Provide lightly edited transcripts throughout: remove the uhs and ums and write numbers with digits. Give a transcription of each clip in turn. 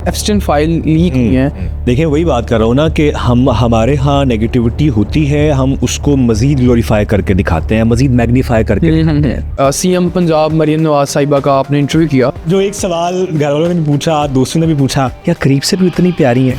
एप्स्टाइन file leak हुई हैं। देखिए वही बात कर रहा हूँ ना कि हमारे यहाँ नेगेटिविटी होती है, हम उसको मज़ीद ग्लोरीफाई करके दिखाते हैं, मज़ीद मैग्नीफाई करके। सीएम पंजाब मरीम नवाज साहिबा का आपने इंटरव्यू किया, जो एक सवाल घर वालों ने भी पूछा, दोस्तों ने भी पूछा, क्या करीब से भी इतनी प्यारी हैं?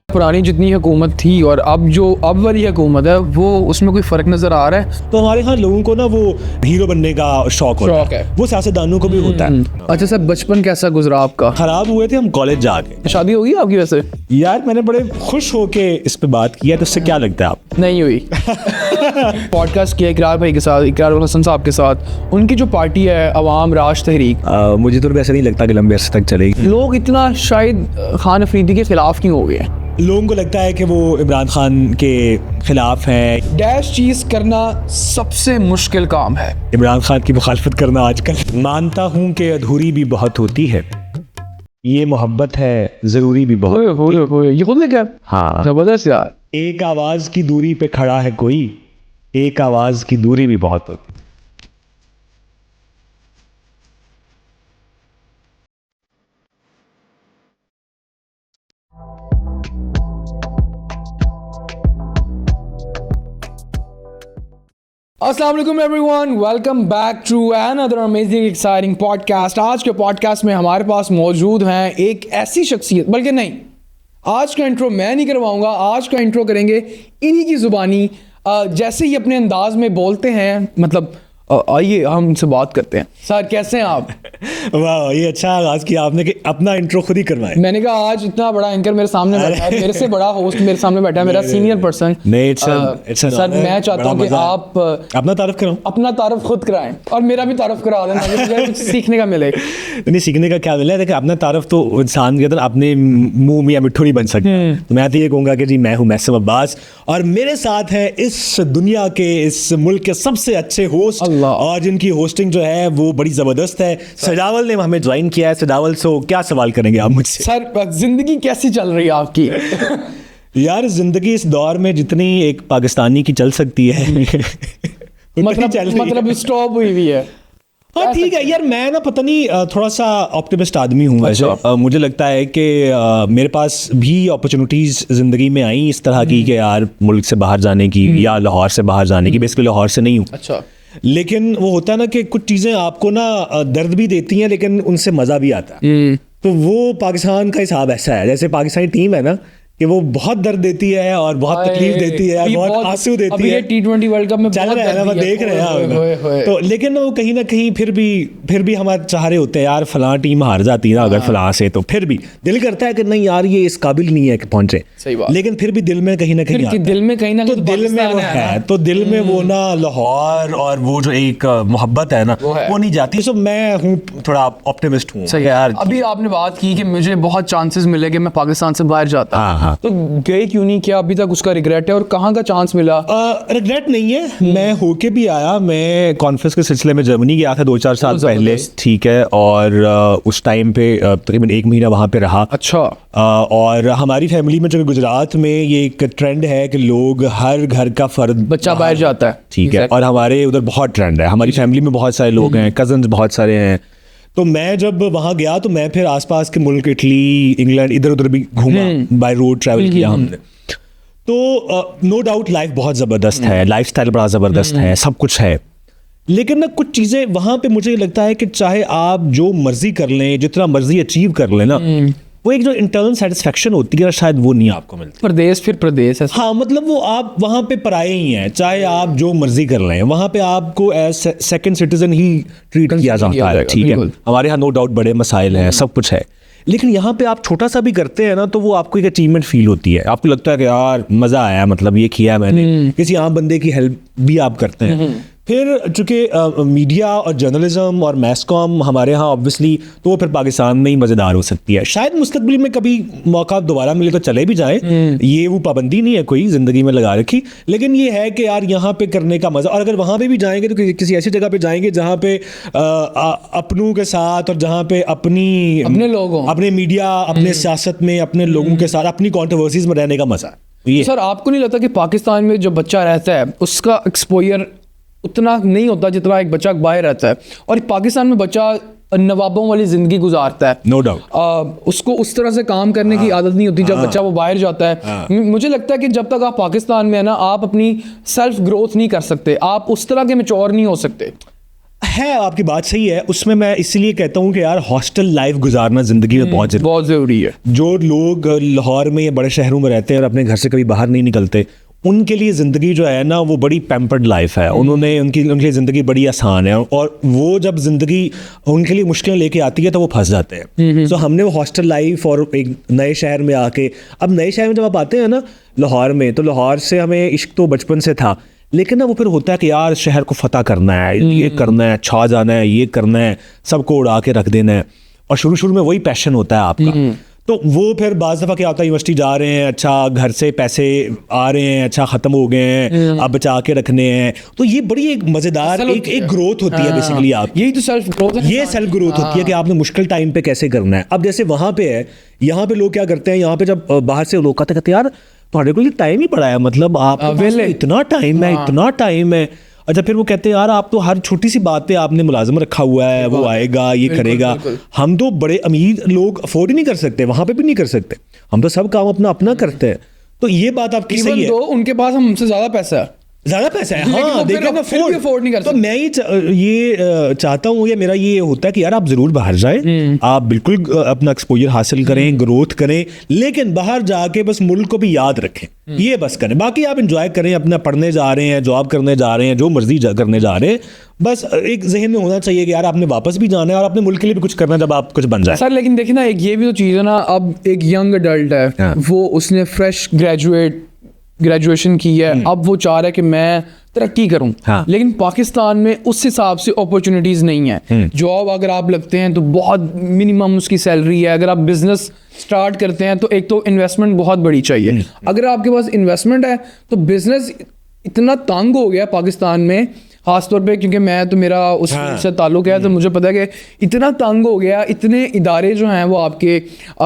पुरानी जितनी हुकूमत थी और अब वाली हुकूमत है वो उसमें कोई फ़र्क नज़र आ रहा है? तो हमारे यहाँ लोगों को ना वो हीरो बनने का शौक होता है, वो सियासतदानों को भी होता है। अच्छा सर, बचपन कैसा गुजरा आपका? खराब हुए थे हम कॉलेज जाके। शादी होगी आपकी वैसे? यार मैंने बड़े खुश होके इस पे बात किया, तो उससे क्या लगता है आप? नहीं हुई। पॉडकास्ट किया इकरार भाई के साथ, इकरार हसन साहब के साथ। उनकी जो पार्टी है अवाम राज तहरीक, मुझे तो वैसे नहीं लगता कि लंबे अरसे तक चलेगी। लोग इतना शायद खान अफरीदी के खिलाफ क्यों हो गए? लोगों को लगता है कि वो इमरान खान के खिलाफ है। डैश चीज़ करना सबसे मुश्किल काम है। इमरान खान की मुखालफत करना आजकल। मानता हूँ कि अधूरी भी बहुत होती है, ये मोहब्बत है ज़रूरी भी बहुत। ये खुद ने क्या? हाँ, जबरदस्त यार। एक आवाज़ की दूरी पे खड़ा है कोई, एक आवाज़ की दूरी भी बहुत होती। अस्सलाम वालेकुम everyone, welcome back to another amazing exciting podcast. आज के पॉडकास्ट में हमारे पास मौजूद हैं एक ऐसी शख्सियत, बल्कि नहीं, आज का इंट्रो मैं नहीं करवाऊंगा, आज का इंट्रो करेंगे इन्हीं की ज़ुबानी। जैसे ही अपने अंदाज में बोलते हैं, मतलब आइए हम उनसे बात करते हैं। सर कैसे हैं आप? वाह, ये अच्छा आगाज किया आपने कि अपना इंट्रो खुद ही करवाएं। मैंने कहा आज इतना बड़ा एंकर मेरे सामने बैठा है, मेरे से बड़ा होस्ट मेरे सामने बैठा है, मेरा सीनियर पर्सन। सर मैं चाहता हूँ कि आप अपना तारीफ करो, अपना तारीफ खुद कराएं और मेरा भी तारीफ करा देना, मुझे कुछ सीखने का मिले। नहीं, सीखने का क्या मिला? देखिए, अपना तारीफ तो इंसान के अंदर अपने मुंह में या मिट्ठू नहीं बन सकता। तो मैं तो ये कहूँगा कि जी मैं हूँ मैसम अब्बास और मेरे साथ है इस दुनिया के, इस मुल्क के सबसे अच्छे होस्ट, और जिनकी होस्टिंग जो है वो बड़ी ज़बरदस्त है। सजावल ने हमें ज्वाइन किया है। सजावल से क्या सवाल करेंगे आप मुझसे? सर जिंदगी कैसी चल रही है आपकी? यार जिंदगी इस दौर में जितनी एक पाकिस्तानी की चल सकती है मतलब स्टॉप हुई हुई है। हाँ ठीक है यार, मैं ना पता नहीं थोड़ा सा ऑप्टिमिस्ट आदमी हूँ वैसे। मुझे लगता है कि मेरे पास भी अपॉर्चुनिटीज़ ज़िंदगी में आई इस तरह की कि यार मुल्क से बाहर जाने की या लाहौर से बाहर जाने की। बेसिकली लाहौर से नहीं हूँ। अच्छा। लेकिन वो होता है ना कि कुछ चीज़ें आपको ना दर्द भी देती हैं लेकिन उनसे मज़ा भी आता है। तो वो पाकिस्तान का हिसाब ऐसा है, जैसे पाकिस्तानी टीम है ना कि वो बहुत दर्द देती है और बहुत तकलीफ देती है, बहुत आंसू देती है। T20 वर्ल्ड कप में चल रहा है ना, मैं देख रहे हैं। तो लेकिन वो कहीं ना कहीं फिर भी हमारे चाह रहे होते हैं यार फलां टीम हार जाती है ना अगर फलां से, तो फिर भी दिल करता है कि नहीं यार ये इस काबिल नहीं है कि पहुंचे। लेकिन फिर भी दिल में कहीं ना कहीं दिल में कहीं ना तो दिल में वो है, तो दिल में वो ना लाहौर और वो जो एक मोहब्बत है ना वो नहीं जाती। सो मैं हूँ थोड़ा ऑप्टिमिस्ट हूँ यार। अभी आपने बात की कि मुझे बहुत चांसेस मिले कि मैं पाकिस्तान से बाहर जाता। तो गए क्यों नहीं? क्या अभी तक उसका रिग्रेट है और कहाँ का चांस मिला? रिग्रेट नहीं है, मैं होके भी आया। मैं कॉन्फ्रेंस के सिलसिले में जर्मनी गया था 2-4 साल पहले, ठीक है, और उस टाइम पे तकरीबन 1 महीना वहाँ पे रहा। अच्छा। और हमारी फैमिली में जो गुजरात में ये एक ट्रेंड है कि लोग हर घर का फर्द बच्चा बाहर जाता है, ठीक है, और हमारे उधर बहुत ट्रेंड है। हमारी फैमिली में बहुत सारे लोग हैं, कजन्स बहुत सारे हैं। तो मैं जब वहाँ गया तो मैं फिर आसपास के मुल्क इटली, इंग्लैंड, इधर उधर भी घूमा, बाय रोड ट्रैवल किया हमने। तो नो डाउट लाइफ बहुत ज़बरदस्त है, लाइफस्टाइल बड़ा ज़बरदस्त है, सब कुछ है। लेकिन ना कुछ चीज़ें वहाँ पे मुझे लगता है कि चाहे आप जो मर्जी कर लें, जितना मर्जी अचीव कर लें ना, वो एक जो इंटरनल सेटिस्फेक्शन होती है शायद वो नहीं आपको मिलती। प्रदेश फिर प्रदेश है। हाँ, मतलब वो आप वहाँ पे पराए ही हैं, चाहे आप जो मर्जी कर लें, वहाँ पे आपको एज सेकंड सिटीजन ही ट्रीट किया जाता है, ठीक है। हमारे यहाँ नो डाउट बड़े मसाइल हैं, सब कुछ है, लेकिन यहाँ पे आप छोटा सा भी करते हैं ना तो वो आपको एक अचीवमेंट फील होती है। आपको लगता है कि यार मज़ा आया, मतलब ये किया मैंने, किसी आम बंदे की हेल्प भी आप करते हैं। फिर चूँकि मीडिया और जर्नलिज्म और मैस कॉम हमारे यहाँ ऑब्वियसली, तो वो फिर पाकिस्तान में ही मज़ेदार हो सकती है। शायद मुस्तकबिल में कभी मौका दोबारा मिले तो चले भी जाएं, ये वो पाबंदी नहीं है कोई ज़िंदगी में लगा रखी। लेकिन ये है कि यार यहाँ पे करने का मज़ा, और अगर वहाँ पे भी जाएंगे तो किसी ऐसी जगह पे जाएंगे जहाँ पे अपनों के साथ और जहाँ पे अपने लोगों, अपने मीडिया, अपने सियासत में अपने लोगों के साथ अपनी कॉन्ट्रोवर्सीज में रहने का मज़ा है। सर आपको नहीं लगता कि पाकिस्तान में जो बच्चा रहता है उसका एक्सपोजर उतना नहीं होता जितना एक बच्चा बाहर रहता है? और पाकिस्तान में बच्चा नवाबों वाली जिंदगी गुजारता है, नो डाउट, उसको उस तरह से काम करने की आदत नहीं होती जब बच्चा वो बाहर जाता है। मुझे लगता है कि जब तक आप पाकिस्तान में है ना, आप अपनी सेल्फ ग्रोथ नहीं कर सकते, आप उस तरह के मैच्योर नहीं हो सकते। है, आपकी बात सही है। उसमें मैं इसलिए कहता हूँ कि यार हॉस्टल लाइफ गुजारना जिंदगी में बहुत ज़रूरी है। जो लोग लाहौर में या बड़े शहरों में रहते हैं और अपने घर से कभी बाहर नहीं निकलते, उनके लिए ज़िंदगी जो है ना वो बड़ी पैम्पर्ड लाइफ है। उनके लिए ज़िंदगी बड़ी आसान है, और वो जब ज़िंदगी उनके लिए मुश्किलें लेके आती है तो वो फंस जाते हैं। तो हमने वो हॉस्टल लाइफ और एक नए शहर में आके, अब नए शहर में जब आप आते हैं ना लाहौर में, तो लाहौर से हमें इश्क तो बचपन से था, लेकिन ना वो फिर होता है कि यार शहर को फतह करना है, ये करना है, छा जाना है, ये करना है, सबको उड़ा के रख देना है, और शुरू में वही पैशन होता है आपका। तो वो फिर बाज़ दफ़ा क्या होता है, यूनिवर्सिटी जा रहे हैं, अच्छा घर से पैसे आ रहे हैं, अच्छा ख़त्म हो गए हैं, अब बचा के रखने हैं, तो ये बड़ी एक मज़ेदार एक ग्रोथ होती है बेसिकली। आप यही तो सेल्फ ग्रोथ है, ये सेल्फ ग्रोथ होती है कि आपने मुश्किल टाइम पे कैसे करना है। अब जैसे वहाँ पे है, यहाँ पे लोग क्या करते हैं, यहाँ पे जब बाहर से लोग कहते यार तुम्हारे को ये टाइम ही पड़ा है, मतलब आप इतना टाइम है। अच्छा, फिर वो कहते हैं यार आप तो हर छोटी सी बात पे आपने मुलाजिम रखा हुआ है, वो आएगा, ये करेगा। हम तो बड़े अमीर लोग अफोर्ड ही नहीं कर सकते, वहां पे भी नहीं कर सकते, हम तो सब काम अपना करते हैं। तो ये बात आपकी सही है, उनके पास हमसे ज़्यादा पैसा है, हाँ, देखिए ना, अफोर्ड नहीं कर सकते। तो मैं ये चाहता हूँ, या मेरा ये होता है कि यार आप जरूर बाहर जाएं, आप बिल्कुल अपना एक्सपोजर हासिल करें, ग्रोथ करें, लेकिन बाहर जाके बस मुल्क को भी याद रखें, ये बस करें। बाकी आप एंजॉय करें, अपना पढ़ने जा रहे हैं, जॉब करने जा रहे हैं, जो मर्जी करने जा रहे हैं, बस एक जहन में होना चाहिए कि यार आपने वापस भी जाना है और अपने मुल्क के लिए भी कुछ करना है जब आप कुछ बन जाए। सर लेकिन देखिए ना, एक ये भी तो चीज़ है ना, अब एक यंग अडल्ट है, वो उसने फ्रेश ग्रेजुएशन की है, अब वो चाह रहा है कि मैं तरक्की करूं, लेकिन पाकिस्तान में उस हिसाब से अपॉर्चुनिटीज़ नहीं है। जॉब अगर आप लगते हैं तो बहुत मिनिमम उसकी सैलरी है, अगर आप बिजनेस स्टार्ट करते हैं तो एक तो इन्वेस्टमेंट बहुत बड़ी चाहिए। अगर आपके पास इन्वेस्टमेंट है तो बिजनेस इतना तंग हो गया पाकिस्तान में, खासतौर पे क्योंकि मैं तो मेरा उस से ताल्लुक है, तो मुझे पता है कि इतना तंग हो गया, इतने इदारे जो हैं वो आपके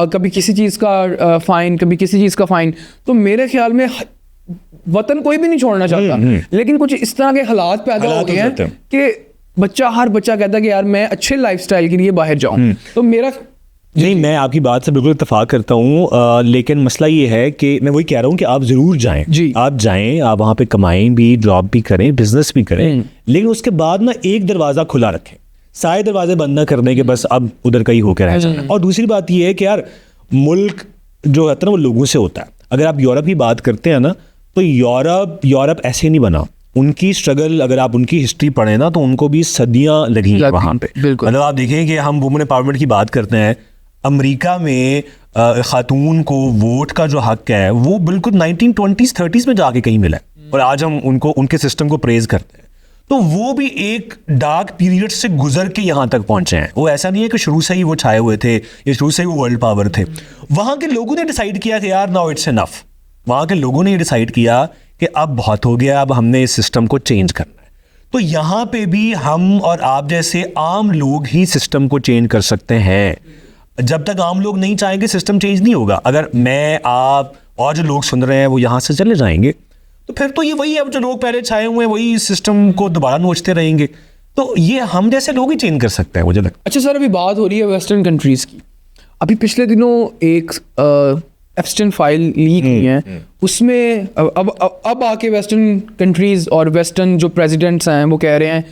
कभी किसी चीज़ का फ़ाइन, कभी किसी चीज़ का फ़ाइन। तो मेरे ख्याल में वतन कोई भी नहीं छोड़ना चाहता, लेकिन कुछ इस तरह के हालात पैदा हो गए हैं कि हर बच्चा कहता है कि यार मैं अच्छे लाइफस्टाइल के लिए बाहर जाऊं। तो मेरा नहीं, मैं आपकी बात से बिल्कुल इत्तेफाक करता हूँ, लेकिन मसला ये है कि मैं वही कह रहा हूँ कि आप ज़रूर जाएं, आप जाएं, आप वहाँ पे कमाएं भी, जॉब भी करें, बिजनेस भी करें, लेकिन उसके बाद ना एक दरवाज़ा खुला रखें, सारे दरवाजे बंद ना करने के बस अब उधर का ही होकर रह जाना। और दूसरी बात ये है कि यार मुल्क जो है ना वो लोगों से होता है। अगर आप यूरोप की बात करते हैं ना, तो यूरोप ऐसे नहीं बना, उनकी स्ट्रगल अगर आप उनकी हिस्ट्री पढ़ें ना तो उनको भी सदियां लगी वहाँ पे। मतलब आप देखें कि हम वुमेन एम्पावरमेंट की बात करते हैं, अमेरिका में खातून को वोट का जो हक है वो बिल्कुल 1920s 30s में जाके कहीं मिला है, और आज हम उनके सिस्टम को प्रेज करते हैं। तो वो भी एक डार्क पीरियड से गुजर के यहाँ तक पहुंचे हैं। वो ऐसा नहीं है कि शुरू से ही वो छाए हुए थे या शुरू से ही वो वर्ल्ड पावर थे। वहाँ के लोगों ने डिसाइड किया कि यार नाउ इट्स इनफ। वहाँ के लोगों ने डिसाइड किया कि अब बहुत हो गया, अब हमने इस सिस्टम को चेंज करना है। तो यहाँ पे भी हम और आप जैसे आम लोग ही सिस्टम को चेंज कर सकते हैं। जब तक आम लोग नहीं चाहेंगे सिस्टम चेंज नहीं होगा। अगर मैं, आप और जो लोग सुन रहे हैं वो यहाँ से चले जाएंगे तो फिर तो ये वही है, जो लोग पहले छाए हुए हैं वही सिस्टम को दोबारा नोचते रहेंगे। तो ये हम जैसे लोग ही चेंज कर सकते हैं, मुझे लगता है। अच्छा सर, अभी बात हो रही है वेस्टर्न कंट्रीज़ की। अभी पिछले दिनों एक एप्स्टाइन फाइल लीक हुई है, उसमें अब आके वेस्टर्न कंट्रीज़ और वेस्टर्न जो प्रेसिडेंट्स हैं वो कह रहे हैं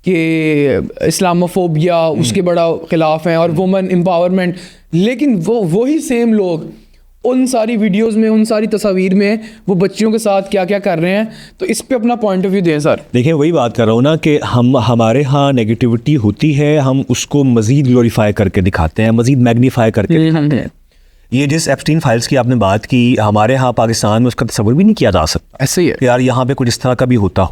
कि इस्लामोफोबिया उसके बड़ा ख़िलाफ़ हैं और वुमेन एम्पावरमेंट। लेकिन वही सेम लोग उन सारी वीडियोस में, उन सारी तस्वीर में वो बच्चियों के साथ क्या क्या कर रहे हैं। तो इस पे अपना पॉइंट ऑफ व्यू दें सर। देखिए, वही बात कर रहा हूँ ना कि हमारे यहाँ नेगेटिविटी होती है, हम उसको मज़ीद ग्लोरीफाई करके दिखाते हैं, मज़ीद मैग्नीफाई करके दिखाते हैं। ये जिस एप्स्टाइन फाइल्स की आपने बात की, हमारे यहाँ पाकिस्तान में उसका तस्वुर भी नहीं किया जा सकता। ऐसे ही है यार, यहाँ पे कुछ इस तरह का भी होता हो।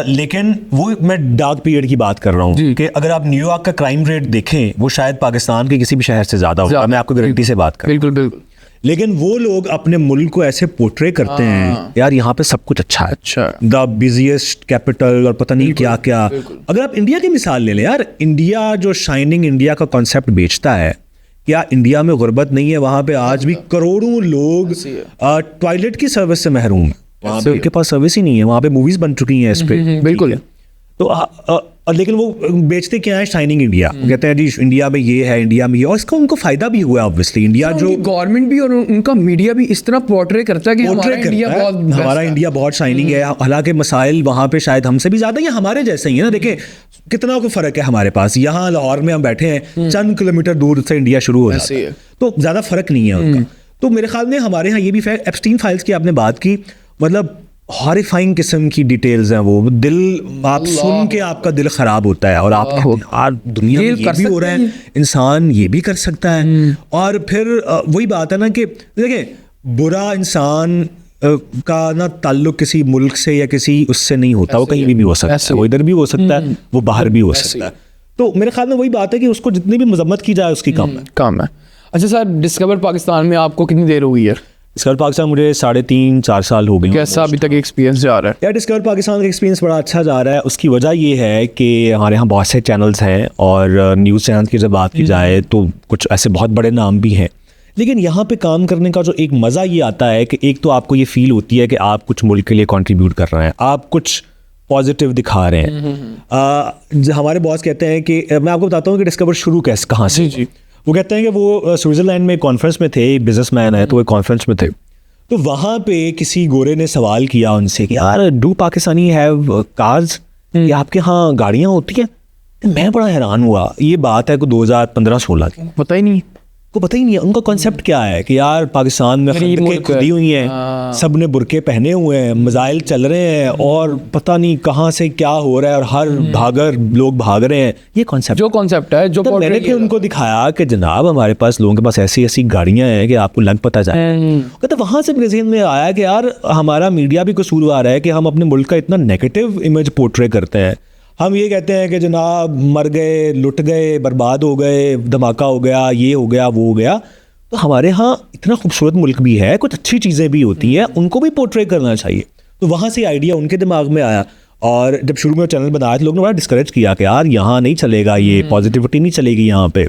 लेकिन वो मैं डार्क पीरियड की बात कर रहा हूँ कि अगर आप न्यूयॉर्क का क्राइम रेट देखें, वो शायद पाकिस्तान के किसी भी शहर से ज़्यादा होगा। मैं आपको गारंटी से बात कर रहा हूँ। बिल्कुल बिल्कुल। लेकिन वो लोग अपने मुल्क को ऐसे पोर्ट्रे करते हैं, यार यहाँ पे सब कुछ अच्छा है, द बिजिएस्ट कैपिटल और पता नहीं क्या क्या। अगर आप इंडिया की मिसाल ले लें, यार इंडिया जो शाइनिंग इंडिया का कॉन्सेप्ट बेचता है, क्या इंडिया में गुर्बत नहीं है? वहाँ पे आज भी करोड़ों लोग टॉयलेट की सर्विस से महरूम है। वहाँ पे उनके पास सर्विस ही नहीं है, वहाँ पे मूवीज बन चुकी हैं इस पे। बिल्कुल। तो और लेकिन वो बेचते क्या है, शाइनिंग इंडिया। कहते हैं जी इंडिया में ये है, इंडिया में ये, और इसका उनको फायदा भी हुआ ऑब्वियसली। इंडिया जो गवर्नमेंट भी और उनका मीडिया भी इस तरह पोर्ट्रे करता है कि हमारा इंडिया बहुत शाइनिंग है, हालांकि मसाइल वहाँ पे शायद हमसे भी ज्यादा या हमारे जैसे ही है ना। देखें कितना कोई फर्क है हमारे पास, यहाँ लाहौर में हम बैठे हैं, चंद किलोमीटर दूर से इंडिया शुरू हो जाता है, तो ज्यादा फर्क नहीं है उनका। तो मेरे ख्याल में हमारे यहाँ ये भी फैक्ट, एप्स्टीन फाइल्स की आपने बात की, मतलब हॉरिफाइंग किस्म की डिटेल्स हैं वो, दिल आप सुन के आपका दिल खराब होता है, और आप यार दुनिया में ये भी हो रहा है, इंसान ये भी कर सकता है। और फिर वही बात है ना कि देखिए बुरा इंसान का ना ताल्लुक किसी मुल्क से या किसी उससे नहीं होता, वो कहीं भी हो सकता है, वो इधर भी हो सकता है, वो बाहर भी हो सकता है। तो मेरे ख्याल में वही बात है कि उसको जितनी भी मजम्मत की जाए उसकी कम है। अच्छा सर, डिस्कवर पाकिस्तान में आपको कितनी देर हुई है? डिस्कवर पाकिस्तान मुझे 3.5-4 साल हो गए। कैसा अभी तक एक्सपीरियंस जा रहा है? यार डिस्कवर पाकिस्तान का एक्सपीरियंस बड़ा अच्छा जा रहा है। उसकी वजह ये है कि हमारे यहाँ बहुत से चैनल्स हैं, और न्यूज़ चैनल की जब बात की जाए तो कुछ ऐसे बहुत बड़े नाम भी हैं, लेकिन यहाँ पे काम करने का जो एक मज़ा ये आता है कि एक तो आपको ये फील होती है कि आप कुछ मुल्क के लिए कंट्रीब्यूट कर रहे हैं, आप कुछ पॉजिटिव दिखा रहे हैं। हमारे बॉस कहते हैं कि मैं आपको बताता हूँ कि डिस्कवर शुरू कहाँ से। जी। वो कहते हैं कि वो स्विट्ज़रलैंड में कॉन्फ्रेंस में थे, बिजनेसमैन है तो वो कॉन्फ्रेंस में थे, तो वहाँ पे किसी गोरे ने सवाल किया उनसे कि यार डू पाकिस्तानी हैव कार्स, कि आपके यहाँ गाड़ियाँ होती हैं? मैं बड़ा हैरान हुआ, ये बात है को 2015-16 की, पता ही नहीं, को पता ही नहीं है उनका कॉन्सेप्ट क्या है कि यार पाकिस्तान में खंडकें खुदी हुई हैं, सब ने बुरके पहने हुए हैं, मिसाइल चल रहे हैं, और पता नहीं कहाँ से क्या हो रहा है, और हर लोग भाग रहे हैं। ये कॉन्सेप्ट है जो तो मैंने कि उनको दिखाया कि जनाब हमारे पास लोगों के पास ऐसी ऐसी गाड़ियां हैं कि आपको लग पता जाए। कहते वहाँ से मेरे ज़हन में आया कि यार हमारा मीडिया भी कसूरवार है कि हम अपने मुल्क का इतना नेगेटिव इमेज पोर्ट्रे करते हैं। हम ये कहते हैं कि जनाब मर गए, लुट गए, बर्बाद हो गए, धमाका हो गया, ये हो गया, वो हो गया। तो हमारे यहाँ इतना खूबसूरत मुल्क भी है, कुछ अच्छी चीज़ें भी होती हैं, उनको भी पोर्ट्रे करना चाहिए। तो वहाँ से आइडिया उनके दिमाग में आया, और जब शुरू में चैनल बनाया तो लोगों ने बड़ा डिस्करेज किया कि यार यहाँ नहीं चलेगा, ये पॉजिटिविटी नहीं चलेगी यहाँ पे,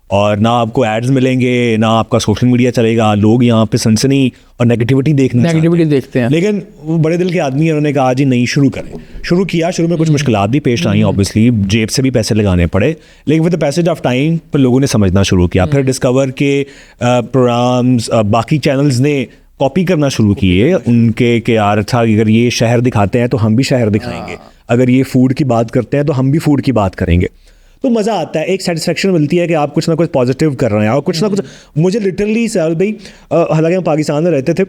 और ना आपको एड्स मिलेंगे, ना आपका सोशल मीडिया चलेगा, लोग यहाँ पे सनसनी और नेगेटिविटी देखते हैं। लेकिन वो बड़े दिल के आदमी हैं, उन्होंने कहा जी नहीं शुरू करें। शुरू किया, शुरू में कुछ मुश्किलात भी पेश आई, ऑब्वियसली जेब से भी पैसे लगाने पड़े, लेकिन with the passage of time पर लोगों ने समझना शुरू किया। फिर डिस्कवर के प्रोग्राम्स बाकी चैनल्स ने कॉपी करना शुरू किए उनके कि यार अच्छा अगर ये शहर दिखाते हैं तो हम भी शहर दिखाएंगे, अगर ये फूड की बात करते हैं तो हम भी फूड की बात करेंगे। तो मज़ा आता है, एक सेटिस्फेक्शन मिलती है कि आप कुछ ना कुछ पॉजिटिव कर रहे हैं, और कुछ ना कुछ। मुझे लिटरली साल भाई, हालांकि हम पाकिस्तान में रहते थे,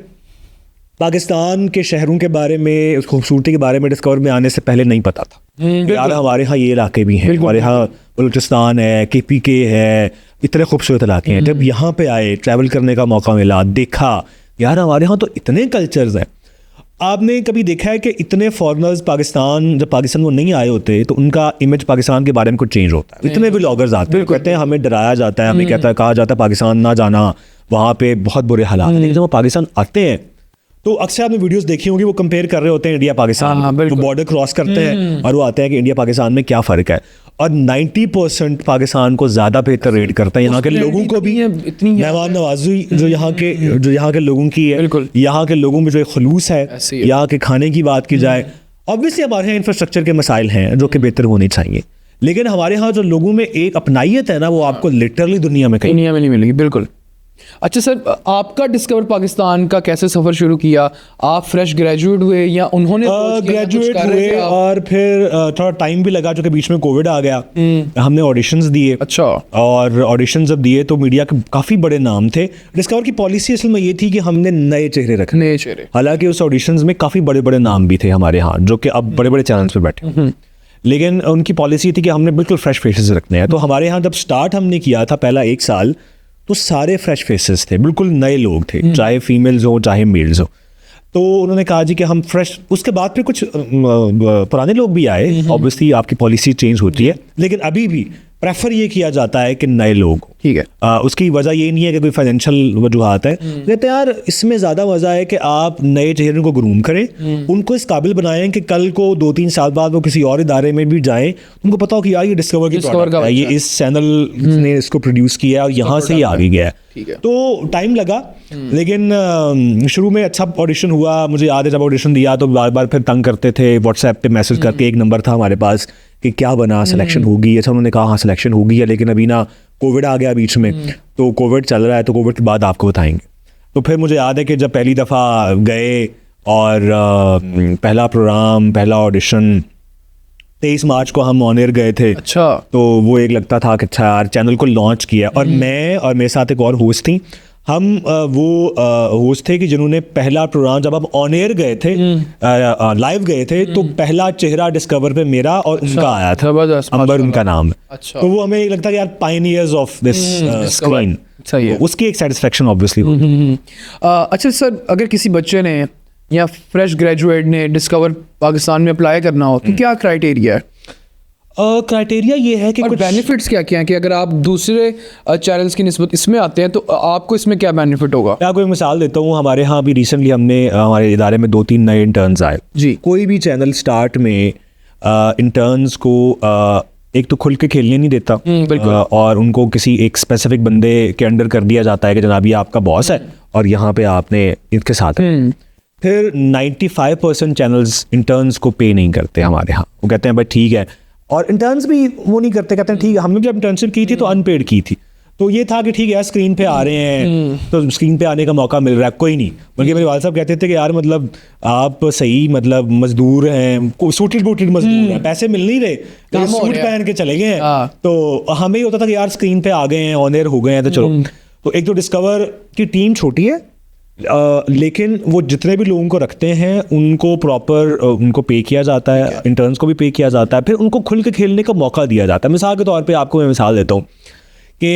पाकिस्तान के शहरों के बारे में, उस खूबसूरती के बारे में डिस्कवर में आने से पहले नहीं पता था। यार हमारे यहाँ ये इलाके भी हैं, हमारे यहाँ बलूचिस्तान है, KPK है, इतने खूबसूरत इलाके हैं। जब यहाँ पे आए, ट्रैवल करने का मौका मिला, देखा यार हमारे यहाँ तो इतने कल्चर्स हैं। आपने कभी देखा है कि इतने फॉरेनर्स पाकिस्तान, जब पाकिस्तान वो नहीं आए होते तो उनका इमेज पाकिस्तान के बारे में कुछ चेंज होता है। इतने व्लॉगर्स आते हैं, कहते हैं हमें डराया जाता है, हमें कहा जाता है पाकिस्तान ना जाना, वहाँ पे बहुत बुरे हालात। लेकिन जब वो पाकिस्तान आते हैं तो अक्सर आपने वीडियोस देखी होंगी, वो कंपेयर कर रहे होते हैं इंडिया पाकिस्तान, वो बॉर्डर क्रॉस करते हैं और वो आते हैं कि इंडिया पाकिस्तान में क्या फ़र्क है, और 90% पाकिस्तान को ज़्यादा बेहतर रेट करता है। यहाँ के लोगों को भी मेहमान नवाजी जो यहाँ के लोगों की है, यहाँ के लोगों में जो खलूस है, यहाँ के खाने की बात की जाए, ऑब्वियसली हमारे यहाँ इंफ्रास्ट्रक्चर के मसाइल हैं जो कि बेहतर होने चाहिए, लेकिन हमारे यहाँ जो लोगों में एक अपनाइयत है ना, वो आपको लिटरली दुनिया में नहीं मिलेगी। बिल्कुल। अच्छा सर, आपका डिस्कवर पाकिस्तान का कैसे सफ़र शुरू किया? आप फ्रेश ग्रेजुएट हुए या उन्होंने ग्रेजुएट हुए, और फिर थोड़ा टाइम भी लगा क्योंकि बीच में कोविड आ गया, हमने ऑडिशंस दिए। अच्छा। और ऑडिशन जब दिए तो मीडिया के काफ़ी बड़े नाम थे। डिस्कवर की पॉलिसी असल में ये थी कि हमने नए चेहरे रखे, नए चेहरे। हालांकि उस ऑडिशंस में काफ़ी बड़े बड़े नाम भी थे हमारे यहाँ जो कि अब बड़े बड़े चैनल्स पे बैठे, लेकिन उनकी पॉलिसी थी कि हमने बिल्कुल फ्रेश फेसेस रखने हैं। तो हमारे यहाँ जब स्टार्ट हमने किया था पहला 1 साल, तो सारे फ्रेश फेसेस थे, बिल्कुल नए लोग थे, चाहे फीमेल्स हो चाहे मेल्स हो। तो उन्होंने कहा जी कि हम फ्रेश, उसके बाद फिर कुछ पुराने लोग भी आए, ऑब्वियसली आपकी पॉलिसी चेंज होती है, लेकिन अभी भी प्रेफर ये किया जाता है कि नए लोग। ठीक है। उसकी वजह ये नहीं है कि कोई फाइनेंशियल वजूहात है, कहते हैं यार इसमें ज़्यादा मज़ा है कि आप नए चेहरों को ग्रूम करें, उनको इस काबिल बनाएं कि कल को 2-3 साल बाद वो किसी और इदारे में भी जाएं, उनको पता हो कि यार ये डिस्कवर की प्रोडक्ट है, ये इस चैनल ने इसको प्रोड्यूस किया और यहाँ से ही आगे गया है। तो टाइम लगा, लेकिन शुरू में अच्छा ऑडिशन हुआ। मुझे याद है जब ऑडिशन दिया तो बार बार फिर तंग करते थे, व्हाट्सएप पे मैसेज करके, एक नंबर था हमारे पास कि क्या बना, सिलेक्शन होगी। अच्छा उन्होंने कहा हाँ सिलेक्शन होगी है, लेकिन अभी ना कोविड आ गया बीच में, तो कोविड चल रहा है, तो कोविड के बाद आपको बताएंगे। तो फिर मुझे याद है कि जब पहली दफ़ा गए और पहला प्रोग्राम, पहला ऑडिशन 23 मार्च को हम ऑन एयर गए थे। अच्छा। तो वो एक लगता था कि अच्छा यार चैनल को लॉन्च किया, और मैं और मेरे साथ एक और होस्ट थी, हम वो होस्ट थे कि जिन्होंने पहला प्रोग्राम जब हम ऑन एयर गए थे, लाइव गए थे, तो पहला चेहरा डिस्कवर पे मेरा और उनका आया था, अंबर उनका नाम है। अच्छा। तो वो हमें एक लगता है यार पायनियर्स ऑफ दिस स्क्रीन, सही है, उसकी एक सेटिस्फेक्शन ऑब्वियसली। अच्छा सर, अगर किसी बच्चे ने या फ्रेश ग्रेजुएट ने डिस्कवर पाकिस्तान में अप्लाई करना हो तो क्या क्राइटेरिया है? क्राइटेरिया ये है कि और कुछ बेनिफिट्स क्या क्या हैं कि अगर आप दूसरे चैनल्स की निस्बत इसमें आते हैं तो आपको इसमें क्या बेनिफिट होगा? मैं आपको एक मिसाल देता हूँ। हमारे यहाँ अभी रिसेंटली हमने हमारे इदारे में 2-3 नए इंटर्न्स आए जी। कोई भी चैनल स्टार्ट में इंटर्न्स को एक तो खुल के खेलने नहीं देता, और उनको किसी एक स्पेसिफिक बंदे के अंडर कर दिया जाता है कि जनाब ये आपका बॉस है और यहाँ पे आपने इनके साथ है। फिर 95% चैनल्स इंटर्न्स को पे नहीं करते हमारे यहाँ। वो कहते हैं भाई ठीक है, और इंटर्न्स भी वो नहीं करते, कहते हैं ठीक है। हमने जब इंटर्नशिप की थी तो अनपेड की थी, तो ये था कि ठीक है यार स्क्रीन पे आ रहे हैं तो स्क्रीन पे आने का मौका मिल रहा है, कोई नहीं। बल्कि मेरे वाले साहब कहते थे कि यार मतलब आप सही मतलब मजदूर हैं, सूटेड बूटेड मजदूर हैं, पैसे मिल नहीं रहे, सूट पहन के चले गए हैं। तो हमें ही होता था कि यार स्क्रीन पे आ गए हैं, ऑन एयर हो गए हैं, तो चलो। तो एक तो डिस्कवर की टीम छोटी है, लेकिन वो जितने भी लोगों को रखते हैं उनको प्रॉपर उनको पे किया जाता है, इंटर्न्स को भी पे किया जाता है, फिर उनको खुल के खेलने का मौका दिया जाता है। मिसाल के तौर पे आपको मैं मिसाल देता हूँ कि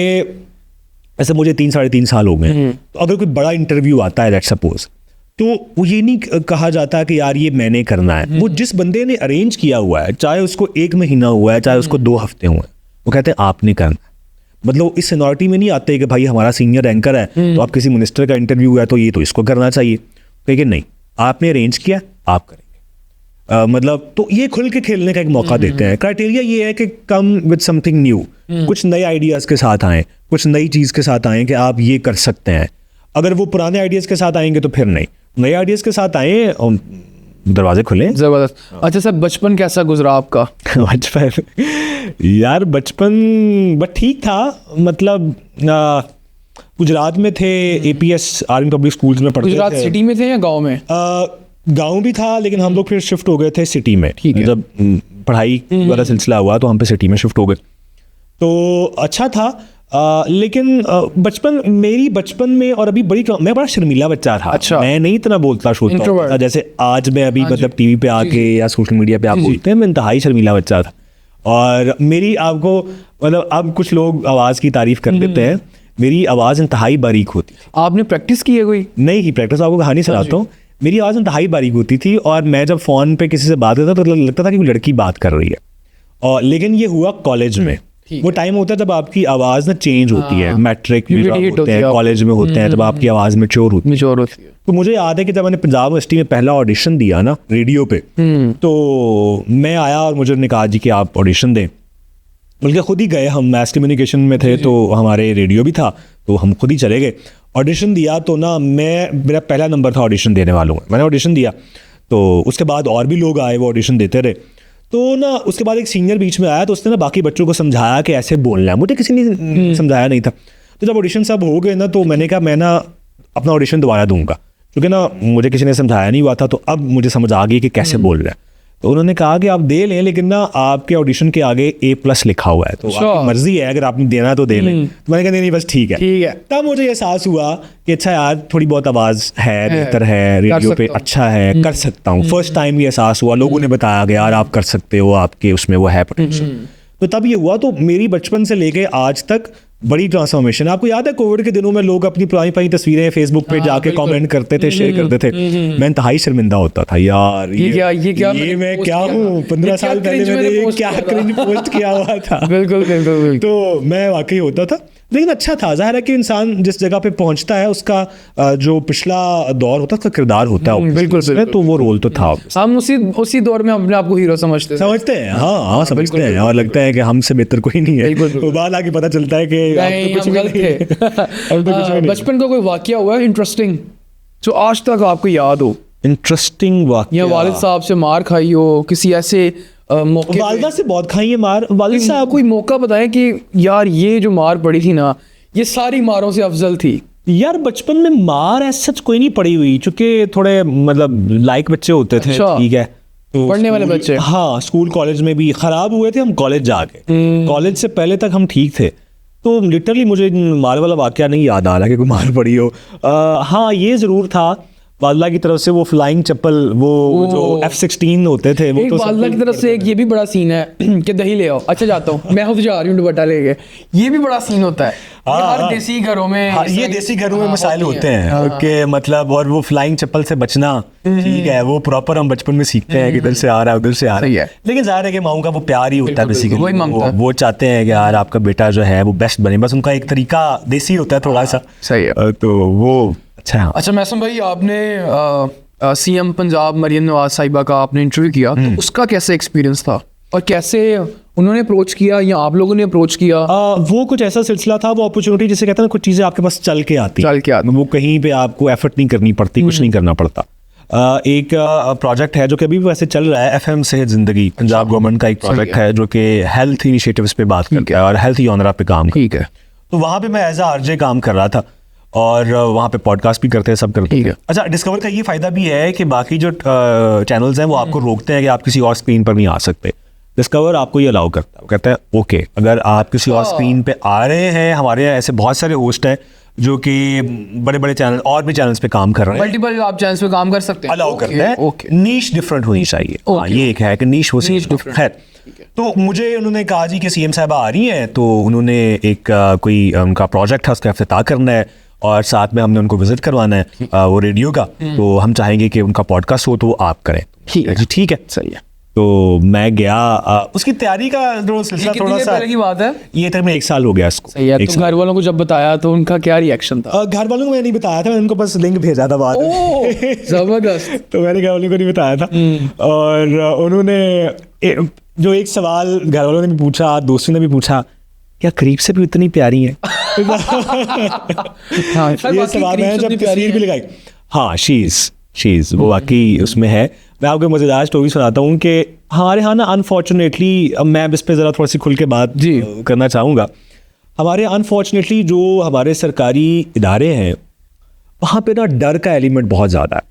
ऐसे मुझे 3-3.5 साल हो गए, तो अगर कोई बड़ा इंटरव्यू आता है लेट्स सपोज, तो वो ये नहीं कहा जाता कि यार ये मैंने करना है। वो जिस बंदे ने अरेंज किया हुआ है, चाहे उसको 1 महीना हुआ है, चाहे उसको 2 हफ्ते हुए हैं, वो कहते हैं आपने करना है। मतलब इस सीनियरिटी में नहीं आते कि भाई हमारा सीनियर एंकर है तो आप किसी मिनिस्टर का इंटरव्यू है तो ये तो इसको करना चाहिए, लेकिन नहीं, आपने अरेंज किया आप करेंगे। मतलब तो ये खुल के खेलने का एक मौका देते हैं। क्राइटेरिया ये है कि कम विद समथिंग न्यू, कुछ नए आइडियाज़ के साथ आएँ, कुछ नई चीज़ के साथ आएँ कि आप ये कर सकते हैं। अगर वो पुराने आइडियाज़ के साथ आएंगे तो फिर नहीं, नए आइडियाज़ के साथ आए और दरवाजे खुले। जबरदस्त। अच्छा सर, बचपन कैसा गुजरा आपका? बचपन यार बचपन बट ठीक था, मतलब गुजरात में थे, APS आर्मी पब्लिक स्कूल्स में पढ़ते थे। गुजरात सिटी में थे या गांव में? गांव भी था, लेकिन हम लोग फिर शिफ्ट हो गए थे सिटी में। ठीक है। जब पढ़ाई वाला सिलसिला हुआ तो हम पे सिटी में शिफ्ट हो गए, तो अच्छा था। लेकिन मेरी बचपन में और अभी मैं बड़ा शर्मीला बच्चा था। अच्छा। मैं नहीं इतना बोलता सोचता था जैसे आज मैं अभी मतलब टीवी पे आके या सोशल मीडिया पे आप बोलते हैं, मैं इंतहाई शर्मीला बच्चा था। और मेरी आपको मतलब अब कुछ लोग आवाज़ की तारीफ कर देते हैं, मेरी आवाज़ इंतहाई बारीक होती थी। आपने प्रैक्टिस की है कोई? नहीं ही प्रैक्टिस, आपको कहानी सुनाता हूँ। मेरी आवाज़ इंतहाई बारीक होती थी और मैं जब फ़ोन पे किसी से बात करता तो लगता था कि वो लड़की बात कर रही है। और लेकिन ये हुआ कॉलेज में। वो टाइम होता है जब आपकी आवाज़ ना चेंज होती है, मैट्रिक होते हैं, कॉलेज में होते हैं, जब आपकी आवाज़ मैच्योर होती है। तो मुझे याद है कि जब मैंने पंजाब यूनिवर्सिटी में पहला ऑडिशन दिया ना रेडियो पे, तो मैं आया और मुझे ने कहा जी कि आप ऑडिशन दें। बल्कि खुद ही गए, हम मैस कम्युनिकेशन में थे तो हमारे रेडियो भी था, तो हम खुद ही चले गए, ऑडिशन दिया। तो ना मेरा पहला नंबर था ऑडिशन देने वालों में, मैंने ऑडिशन दिया। तो उसके बाद और भी लोग आए, वो ऑडिशन देते रहे। तो ना उसके बाद एक सीनियर बीच में आया, तो उसने ना बाकी बच्चों को समझाया कि ऐसे बोलना है। मुझे किसी ने समझाया नहीं था। तो जब ऑडिशन सब हो गए ना, तो मैंने कहा मैं ना अपना ऑडिशन दोबारा दूंगा, क्योंकि ना मुझे किसी ने समझाया नहीं हुआ था, तो अब मुझे समझ आ गई कि कैसे बोल रहा है। तो उन्होंने कहा कि आप दे लें, लेकिन ना आपके ऑडिशन के आगे A+ लिखा हुआ है, तो आपकी मर्जी है, अगर आपने देना तो दे लें। तो मैंने कहा नहीं बस ठीक है। तब मुझे एहसास हुआ कि अच्छा यार थोड़ी बहुत आवाज़ है, बेहतर है, रेडियो पे अच्छा है, कर सकता हूँ। फर्स्ट टाइम ये एहसास हुआ, लोगों ने बताया कि यार आप कर सकते हो, आपके उसमें वो है पोटेंशियल। तो तब ये हुआ। तो मेरी बचपन से लेके आज तक बड़ी ट्रांसफॉर्मेशन है। आपको याद है कोविड के दिनों में लोग अपनी पुरानी तस्वीरें फेसबुक पे जाके कमेंट करते थे, शेयर करते थे। मैं इंतहाई शर्मिंदा होता था यार, ये मैं क्या हूँ, 15 साल पहले मैंने क्या क्रिंज पोस्ट किया हुआ था। बिल्कुल। तो मैं वाकई होता था, लेकिन अच्छा था। जाहिर है कि इंसान जिस जगह पे पहुंचता है उसका जो पिछला दौर होता है उसका किरदार होता है। बिल्कुल। तो वो रोल तो था। हम उसी दौर में अपने आप को हीरो समझते हैं। हाँ समझते हैं, और लगता है कि हमसे बेहतर कोई नहीं है। तो बाद आके पता चलता है कि बचपन का कोई वाकया हुआ है इंटरेस्टिंग जो आज तक आपको याद हो? इंटरेस्टिंग वाकया, या वालिद साहब से मार खाई हो, किसी ऐसे मौके वालदा से बहुत खाई है मार। वालिद साहब कोई मौका बताएं कि यार ये जो मार पड़ी थी ना, ये सारी मारों से अफजल थी? यार बचपन में मार ऐसा सच कोई नहीं पड़ी हुई, चूंकि थोड़े मतलब लाइक बच्चे होते थे, ठीक है, तो पढ़ने वाले बच्चे, हाँ स्कूल कॉलेज में भी खराब हुए थे हम कॉलेज जाके। कॉलेज से पहले तक हम ठीक थे, तो लिटरली मुझे मार वाला वाकया नहीं याद आ रहा कि कोई मार पड़ी हो। हाँ ये ज़रूर था वालदा की तरफ से वो फ्लाइंग चप्पल, वो जो F-16 होते थे, वो एक तो वालदा की तरफ से एक ये भी बड़ा सीन है कि दही ले आओ, अच्छा जाता हूँ मैं, खुद जा रही हूँ दुपट्टा लेके, ये भी बड़ा सीन होता है। हर देसी घरों में, हाँ, ये देसी घरों में मसाइल होते हैं कि मतलब, और वो फ्लाइंग चप्पल से बचना, ठीक है, वो प्रॉपर हम बचपन में सीखते हैं कि इधर से आ रहा है उधर से आ रहा है। लेकिन जाहिर है कि माओ का वो प्यार ही होता है बेसिकली, वो चाहते हैं कि यार आपका बेटा जो है वो बेस्ट बने, बस उनका एक तरीका देसी होता है थोड़ा सा, सही है, तो वो अच्छा। महसूम भाई, आपने सीएम पंजाब मरियम नवाज साहिबा का आपने इंटरव्यू किया, तो उसका कैसे एक्सपीरियंस था और कैसे उन्होंने अप्रोच किया या आप लोगों ने अप्रोच किया? वो कुछ ऐसा सिलसिला था, वो अपॉर्चुनिटी जिसे कहते हैं ना, कुछ चीज़ें आपके पास चल के आती, वो कहीं पे आपको एफर्ट नहीं करनी पड़ती, कुछ नहीं करना पड़ता। एक प्रोजेक्ट है जो कि अभी वैसे चल रहा है, FM सेहत जिंदगी, पंजाब गवर्नमेंट का एक प्रोजेक्ट है जो कि हेल्थ इनिशिएटिव्स पे बात करता है और हेल्थ यॉनरा पे काम, ठीक है। तो वहाँ पे मैं एज ए RJ काम कर रहा था और वहाँ पे पॉडकास्ट भी करते हैं, सब करते हैं। अच्छा, डिस्कवर का ये फायदा भी है कि बाकी जो चैनल्स हैं वो आपको रोकते हैं कि आप किसी और स्क्रीन पर नहीं आ सकते। डिस्कवर आपको ये अलाउ करता है, कहता है ओके अगर आप किसी और स्क्रीन पे आ रहे हैं, हमारे ऐसे बहुत सारे होस्ट हैं जो कि बड़े बड़े चैनल और भी चैनल्स पे काम कर रहे हैं, मल्टीपल आप चैनल्स पे काम कर सकते हैं, अलाउ करते हैं। नीश डिफरेंट होनी चाहिए, ये एक है कि नीश हो डिफरेंट है। तो मुझे उन्होंने कहा जी कि CM साहबा आ रही हैं, तो उन्होंने एक कोई उनका प्रोजेक्ट है उसका इफ्तिताह करना है और साथ में हमने उनको विजिट करवाना है वो रेडियो का, तो हम चाहेंगे कि उनका पॉडकास्ट हो तो वो आप करें। ठीक है, सही है। तो मैं गया, उसकी तैयारी का जो सिलसिला थोड़ा सा की बात है, ये तक में 1 साल हो गया इसको। सही है। तो घर वालों को जब बताया तो उनका क्या रिएक्शन था? घर वालों को मैंने नहीं बताया था, मैंने उनको बस लिंक भेजा था बाद में। जबरदस्त। तो मैंने घर वालों को नहीं बताया था और उन्होंने जो एक सवाल घर वालों ने भी पूछा, दोस्तों ने भी पूछा, क्या करीब से भी इतनी प्यारी है? ये सवाल है जब तस्वीर भी लगाई। हाँ, शीज वो वाकई उसमें है। मैं आपको मज़ेदार स्टोरी सुनाता हूँ कि हमारे यहाँ ना अनफॉर्चुनेटली, मैं इस पर ज़रा थोड़ा सी खुल के बात करना चाहूँगा। हमारे अनफॉर्चुनेटली जो हमारे सरकारी इदारे हैं वहाँ पे ना डर का एलिमेंट बहुत ज़्यादा है।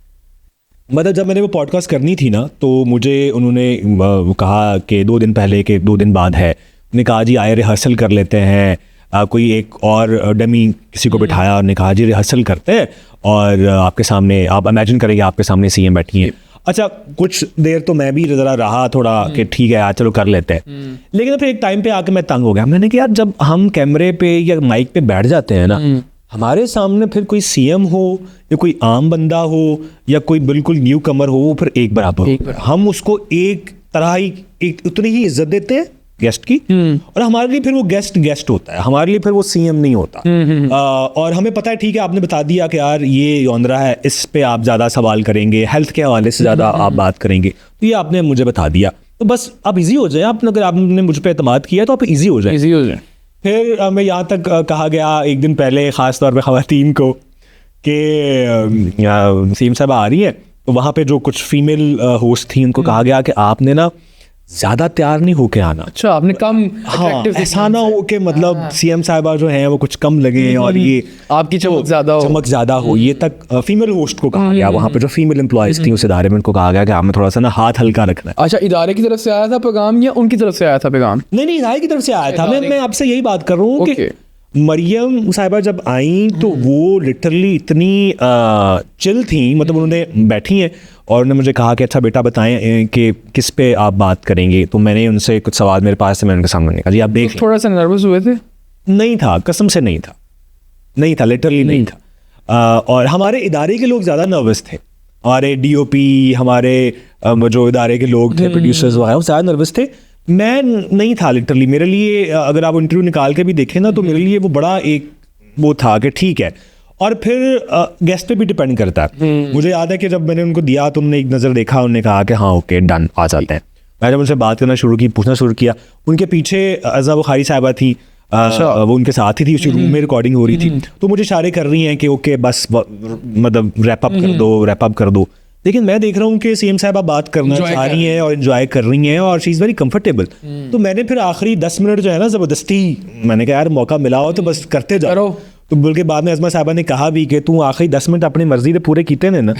मतलब जब मैंने वो पॉडकास्ट करनी थी ना, तो मुझे उन्होंने कहा कि 2 दिन पहले के 2 दिन बाद है, उन्होंने कहा जी आए रिहर्सल कर लेते हैं। कोई एक और डमी किसी को बिठाया और ने कहा जी रिहर्सल करते हैं और आपके सामने, आप इमेजिन करेंगे आपके सामने CM बैठी हैं। अच्छा, कुछ देर तो मैं भी ज़रा रहा थोड़ा कि ठीक है यार चलो कर लेते हैं, लेकिन फिर एक टाइम पे आके मैं तंग हो गया। मैंने कहा यार जब हम कैमरे पे या माइक पे बैठ जाते हैं ना, हमारे सामने फिर कोई CM हो या कोई आम बंदा हो या कोई बिल्कुल न्यू कमर हो, वो फिर एक बराबर हम उसको एक तरह ही उतनी ही इज्जत देते हैं गेस्ट की, और हमारे लिए फिर वो गेस्ट होता है, हमारे लिए फिर वो CM नहीं होता। और हमें पता है ठीक है आपने बता दिया कि यार ये यॉनरा है, इस पे आप ज़्यादा सवाल करेंगे, हेल्थ के हवाले से ज़्यादा आप बात करेंगे, तो ये आपने मुझे बता दिया, तो बस आप इजी हो जाए। आपने अगर आपने मुझ पर एतमाद किया तो आप इजी हो जाए। फिर हमें यहाँ तक कहा गया एक दिन पहले ख़ास तौर पे ख़वातीन को कि CM साहब आ रही है, तो वहाँ पे जो कुछ फीमेल होस्ट थी उनको कहा गया कि आपने ना ज़्यादा तैयार नहीं होके आना। अच्छा, आपने कम, हाँ, ऐसा ना हो कि मतलब CM साहिबा जो हैं वो कुछ कम लगे और ये आपकी चमक ज़्यादा हो, ये तक फीमेल होस्ट को कहा गया। वहाँ पे जो फीमेल एम्प्लॉयज़ थी उस इदारे में उनको कहा गया कि आपने थोड़ा सा ना हाथ हल्का रखना है। अच्छा, इदारे की तरफ से आया था पैगाम या उनकी तरफ से आया था पैगाम? नहीं, इदारे की तरफ से आया था। मैं आपसे यही बात कर रहा हूँ कि मरियम साहिबा जब आई तो वो लिटरली इतनी चिल थी, मतलब उन्होंने बैठी हैं और उन्होंने मुझे कहा कि अच्छा बेटा बताएं कि किस पे आप बात करेंगे। तो मैंने उनसे कुछ सवाल मेरे पास से मैंने उनके सामने कहा जी आप देख। थोड़ा सा नर्वस हुए थे? नहीं था, कसम से नहीं था, लिटरली नहीं था। और हमारे इदारे के लोग ज़्यादा नर्वस थे, हमारे DOP, हमारे जो इदारे के लोग थे, प्रोड्यूसर्स वगैरह, वो ज़्यादा नर्वस थे। मैं नहीं था लिटरली। मेरे लिए अगर आप इंटरव्यू निकाल के भी देखें ना, तो मेरे लिए वो बड़ा एक वो था कि ठीक है। और फिर गेस्ट पे भी डिपेंड करता है। मुझे याद है कि जब मैंने उनको दिया तो उन्होंने एक नज़र देखा, उन्होंने कहा कि हाँ ओके डन, आ जाते हैं। मैं जब उनसे बात करना शुरू की, पूछना शुरू किया, उनके पीछे अज़ा बुखारी साहिबा थी, वो उनके साथ ही थी, उसी रूम में रिकॉर्डिंग हो रही थी, तो मुझे इशारे कर रही हैं कि ओके बस मतलब रैप अप कर दो। लेकिन मैं देख रहा हूँ कि सीएम साहब बात करना चाह रही हैं और एंजॉय कर रही हैं और शी इज़ वेरी कंफर्टेबल। तो मैंने फिर आखिरी 10 मिनट जो है ना ज़बरदस्ती, मैंने कहा यार मौका मिला हो तो बस करते जाओ। तो बोल के बाद में अज़मा साहबा ने कहा भी कि तू आखिरी 10 मिनट अपनी मर्जी से पूरे कीते ने ना।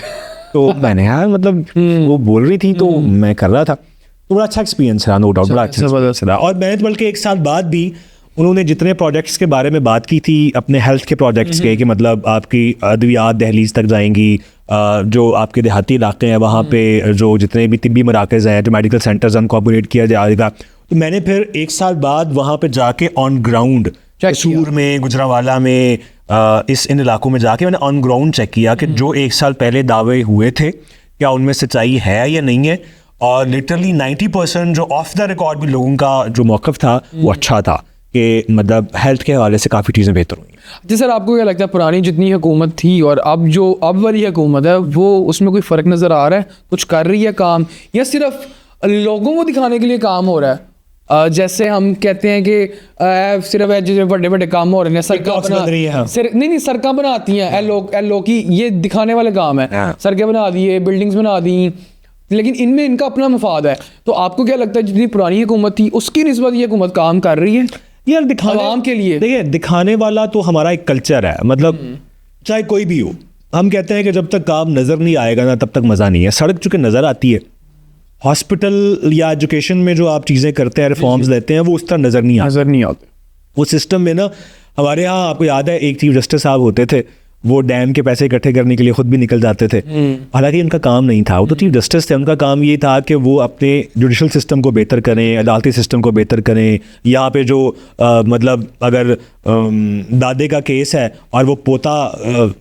तो मैंने यार मतलब वो बोल रही थी तो मैं कर रहा था, तो बड़ा अच्छा एक्सपीरियंस रहा, नो डाउट बड़ा अच्छा एक्सपीरियंस रहा। और मैंने बल्कि 1 साल बाद भी उन्होंने जितने प्रोजेक्ट्स के बारे में बात की थी अपने हेल्थ के प्रोजेक्ट्स के, कि मतलब आपकी अद्वियात दहलीज तक जाएंगी, जो आपके देहाती इलाके हैं वहाँ पे जो जितने भी तिब्बी मराकज़ हैं, जो मेडिकल सेंटर्स उनको अपग्रेड किया जाएगा। तो मैंने फिर 1 साल बाद वहाँ पे जाके ऑन ग्राउंड कसूर में, गुजरावाला में, इन इलाकों में जाके मैंने ऑन ग्राउंड चेक किया कि जो 1 साल पहले दावे हुए थे क्या उनमें सच्चाई है या नहीं है। और लिटरली 90% जो ऑफ द रिकॉर्ड भी लोगों का जो मौक़िफ़ था वो अच्छा था कि मतलब हेल्थ के हवाले से काफ़ी चीज़ें बेहतर हुई। जी सर, आपको क्या लगता है पुरानी जितनी हुकूमत थी और अब वाली हुकूमत है वो उसमें कोई फ़र्क नज़र आ रहा है? कुछ कर रही है काम या सिर्फ लोगों को दिखाने के लिए काम हो रहा है? जैसे हम कहते हैं कि सिर्फ जो बड़े बड़े काम हो रहे हैं, सड़कें नहीं सड़कें बनाती हैं लोग की, ये दिखाने वाले काम है। सड़कें बना दिए, बिल्डिंग्स बना दी, लेकिन इनमें इनका अपना मफाद है। तो आपको क्या लगता है जितनी पुरानी हुकूमत थी उसकी निस्बत ये हुकूमत काम कर रही है यार दिखाने के लिए? देखिए, दिखाने वाला तो हमारा एक कल्चर है, मतलब चाहे कोई भी हो, हम कहते हैं कि जब तक काम नज़र नहीं आएगा ना तब तक मज़ा नहीं है। सड़क चूँकि नज़र आती है, हॉस्पिटल या एजुकेशन में जो आप चीज़ें करते हैं, रिफॉर्म्स लेते हैं, वो उस तरह नज़र नहीं आते। वो सिस्टम में ना हमारे यहाँ, आपको याद है एक चीफ जस्टिस साहब होते थे, वो डैम के पैसे इकट्ठे करने के लिए खुद भी निकल जाते थे। हालांकि उनका काम नहीं था, वो तो चीफ जस्टिस थे, उनका काम ये था कि वो अपने जुडिशल सिस्टम को बेहतर करें, अदालती सिस्टम को बेहतर करें। यहाँ पे जो मतलब अगर दादे का केस है और वो पोता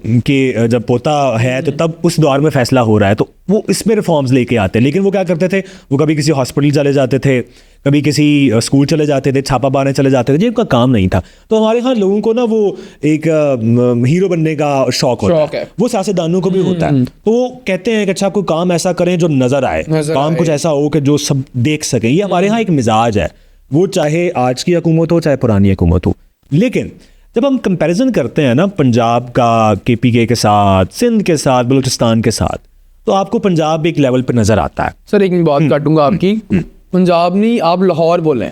के जब पोता है तो तब उस दौर में फैसला हो रहा है, तो वो इसमें रिफॉर्म्स लेके आते हैं। लेकिन वो क्या करते थे, वो कभी किसी हॉस्पिटल चले जाते थे, कभी किसी स्कूल चले जाते थे, छापा मारने चले जाते थे, ये उनका काम नहीं था। तो हमारे यहाँ लोगों को ना वो एक हीरो बनने का शौक होता है, वो सियासतदानों को भी होता है। तो वो कहते हैं कि अच्छा कोई काम ऐसा करें जो नज़र आए, काम कुछ ऐसा हो कि जो सब देख सकें। ये हमारे यहाँ एक मिजाज है, वो चाहे आज की हुकूमत हो चाहे पुरानी हुकूमत हो। लेकिन जब हम कंपैरिजन करते हैं ना पंजाब का KPK के साथ, सिंध के साथ, बलूचिस्तान के साथ, तो आपको पंजाब एक लेवल पे नज़र आता है। सर एक बात काटूंगा आपकी, पंजाब नहीं आप लाहौर बोलें,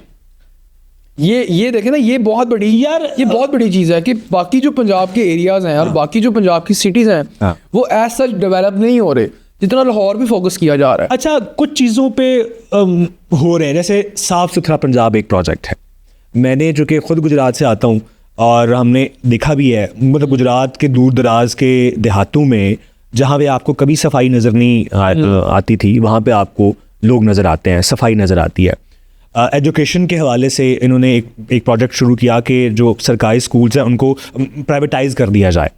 ये देखें ना, ये बहुत बड़ी चीज़ है कि बाकी जो पंजाब के एरियाज़ हैं और बाकी जो पंजाब की सिटीज़ हैं वो एज सच डेवलप नहीं हो रहे जितना लाहौर भी फोकस किया जा रहा है। अच्छा, कुछ चीज़ों पे हो रहे हैं, जैसे साफ़ सुथरा पंजाब एक प्रोजेक्ट है। मैंने जो कि ख़ुद गुजरात से आता हूँ और हमने देखा भी है, मतलब गुजरात के दूर दराज के देहातों में जहाँ पे आपको कभी सफाई नज़र नहीं आती थी, वहाँ पे आपको लोग नज़र आते हैं, सफाई नज़र आती है। एजुकेशन के हवाले से इन्होंने एक प्रोजेक्ट शुरू किया कि जो सरकारी स्कूल्स हैं उनको प्राइवेटाइज कर दिया जाए।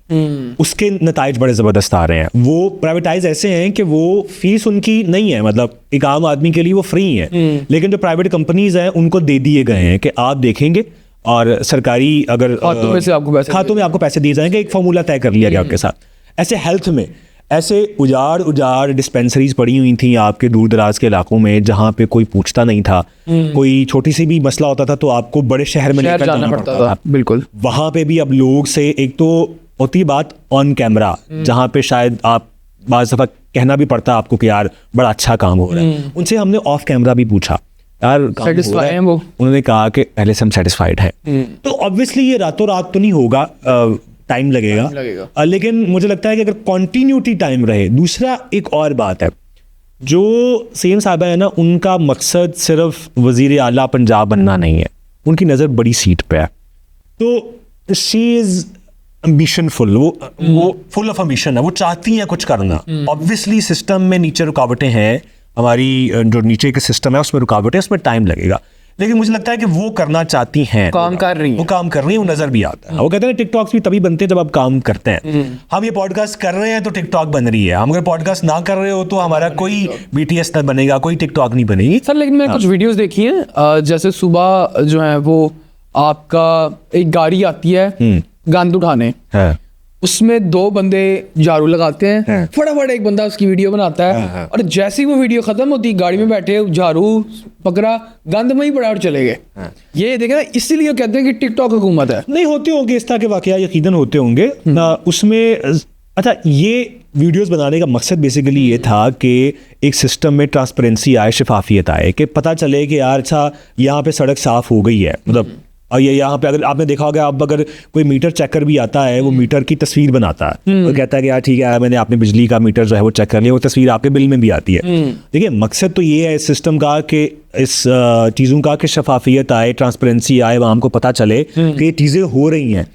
उसके नताइज बड़े ज़बरदस्त आ रहे हैं। वो प्राइवेटाइज ऐसे हैं कि वो फीस उनकी नहीं है, मतलब एक आम आदमी के लिए वो फ्री है, लेकिन जो प्राइवेट कंपनीज हैं उनको दे दिए गए हैं कि आप देखेंगे और सरकारी अगर खातों में आपको पैसे दिए जाएंगे, एक फार्मूला तय कर लिया गया आपके साथ। ऐसे हेल्थ में ऐसे उजाड़ डिस्पेंसरीज पड़ी हुई थी आपके दूर दराज के इलाकों में जहाँ पे कोई पूछता नहीं था। कोई छोटी सी भी मसला होता था तो आपको बड़े शहर में लेकर जाना पड़ता था। बिल्कुल, वहाँ पे भी अब लोग से एक तो होती बात ऑन कैमरा, जहाँ पे शायद आप बाज़ दफ़ा कहना भी पड़ता आपको कि यार बड़ा अच्छा काम हो रहा है। उनसे हमने ऑफ कैमरा भी पूछा यार सेटिस्फाइड हैं वो? उन्होंने कहा कि पहले से हम सेटिस्फाइड हैं। तो ऑब्वियसली ये रातों रात तो नहीं होगा, टाइम लगेगा। लेकिन मुझे लगता है कि अगर कॉन्टीन्यूटी टाइम रहे। दूसरा एक और बात है, जो सीएम साहब है ना, उनका मकसद सिर्फ वजीर आला पंजाब बनना नहीं है, उनकी नज़र बड़ी सीट पे है। तो शी इज़ एम्बिशनफुल, वो फुल ऑफ एम्बिशन है, वो चाहती हैं कुछ करना। ऑब्वियसली सिस्टम में नीचे रुकावटें हैं, हमारी जो नीचे के सिस्टम है उसमें रुकावटें, उसमें टाइम लगेगा, लेकिन मुझे लगता है कि वो करना चाहती हैं, काम कर रही हैं, वो नजर भी आता है। वो कहते हैं टिकटॉक्स भी तभी बनते हैं जब आप काम करते हैं। हम ये पॉडकास्ट कर रहे हैं तो टिकटॉक बन रही है, हम अगर पॉडकास्ट ना कर रहे हो तो हमारा कोई BTS ना बनेगा, कोई टिकटॉक नहीं बनेगी। सर लेकिन मैंने कुछ वीडियोस देखी हैं, जैसे सुबह जो है वो आपका एक गाड़ी आती है गंद उठाने, उसमें 2 बंदे झाड़ू लगाते हैं, फटाफट एक बंदा उसकी वीडियो बनाता है और जैसे ही वो वीडियो खत्म होती, गाड़ी में बैठे झाड़ू पकड़ा, गंद में ही पड़ा और चले गए। ये देखें ना, इसीलिए कहते हैं कि टिकटॉक हुकूमत है। नहीं होते होंगे इस तरह के वाकया, यकीनन होते होंगे उसमें। अच्छा, ये वीडियोस बनाने का मकसद बेसिकली ये था कि एक सिस्टम में ट्रांसपेरेंसी आए, शफाफियत आए, कि पता चले कि यार अच्छा यहाँ पे सड़क साफ़ हो गई है, मतलब और ये यहाँ पे अगर आपने देखा होगा, अब अगर कोई मीटर चेकर भी आता है वो मीटर की तस्वीर बनाता है और कहता है कि यार ठीक है मैंने आपने बिजली का मीटर जो है वो चेक कर लिया, वो तस्वीर आपके बिल में भी आती है। देखिए मकसद तो ये है इस सिस्टम का कि इस चीज़ों का कि शफाफियत आए, ट्रांसपेरेंसी आए, आवाम को पता चले कि ये चीज़ें हो रही हैं।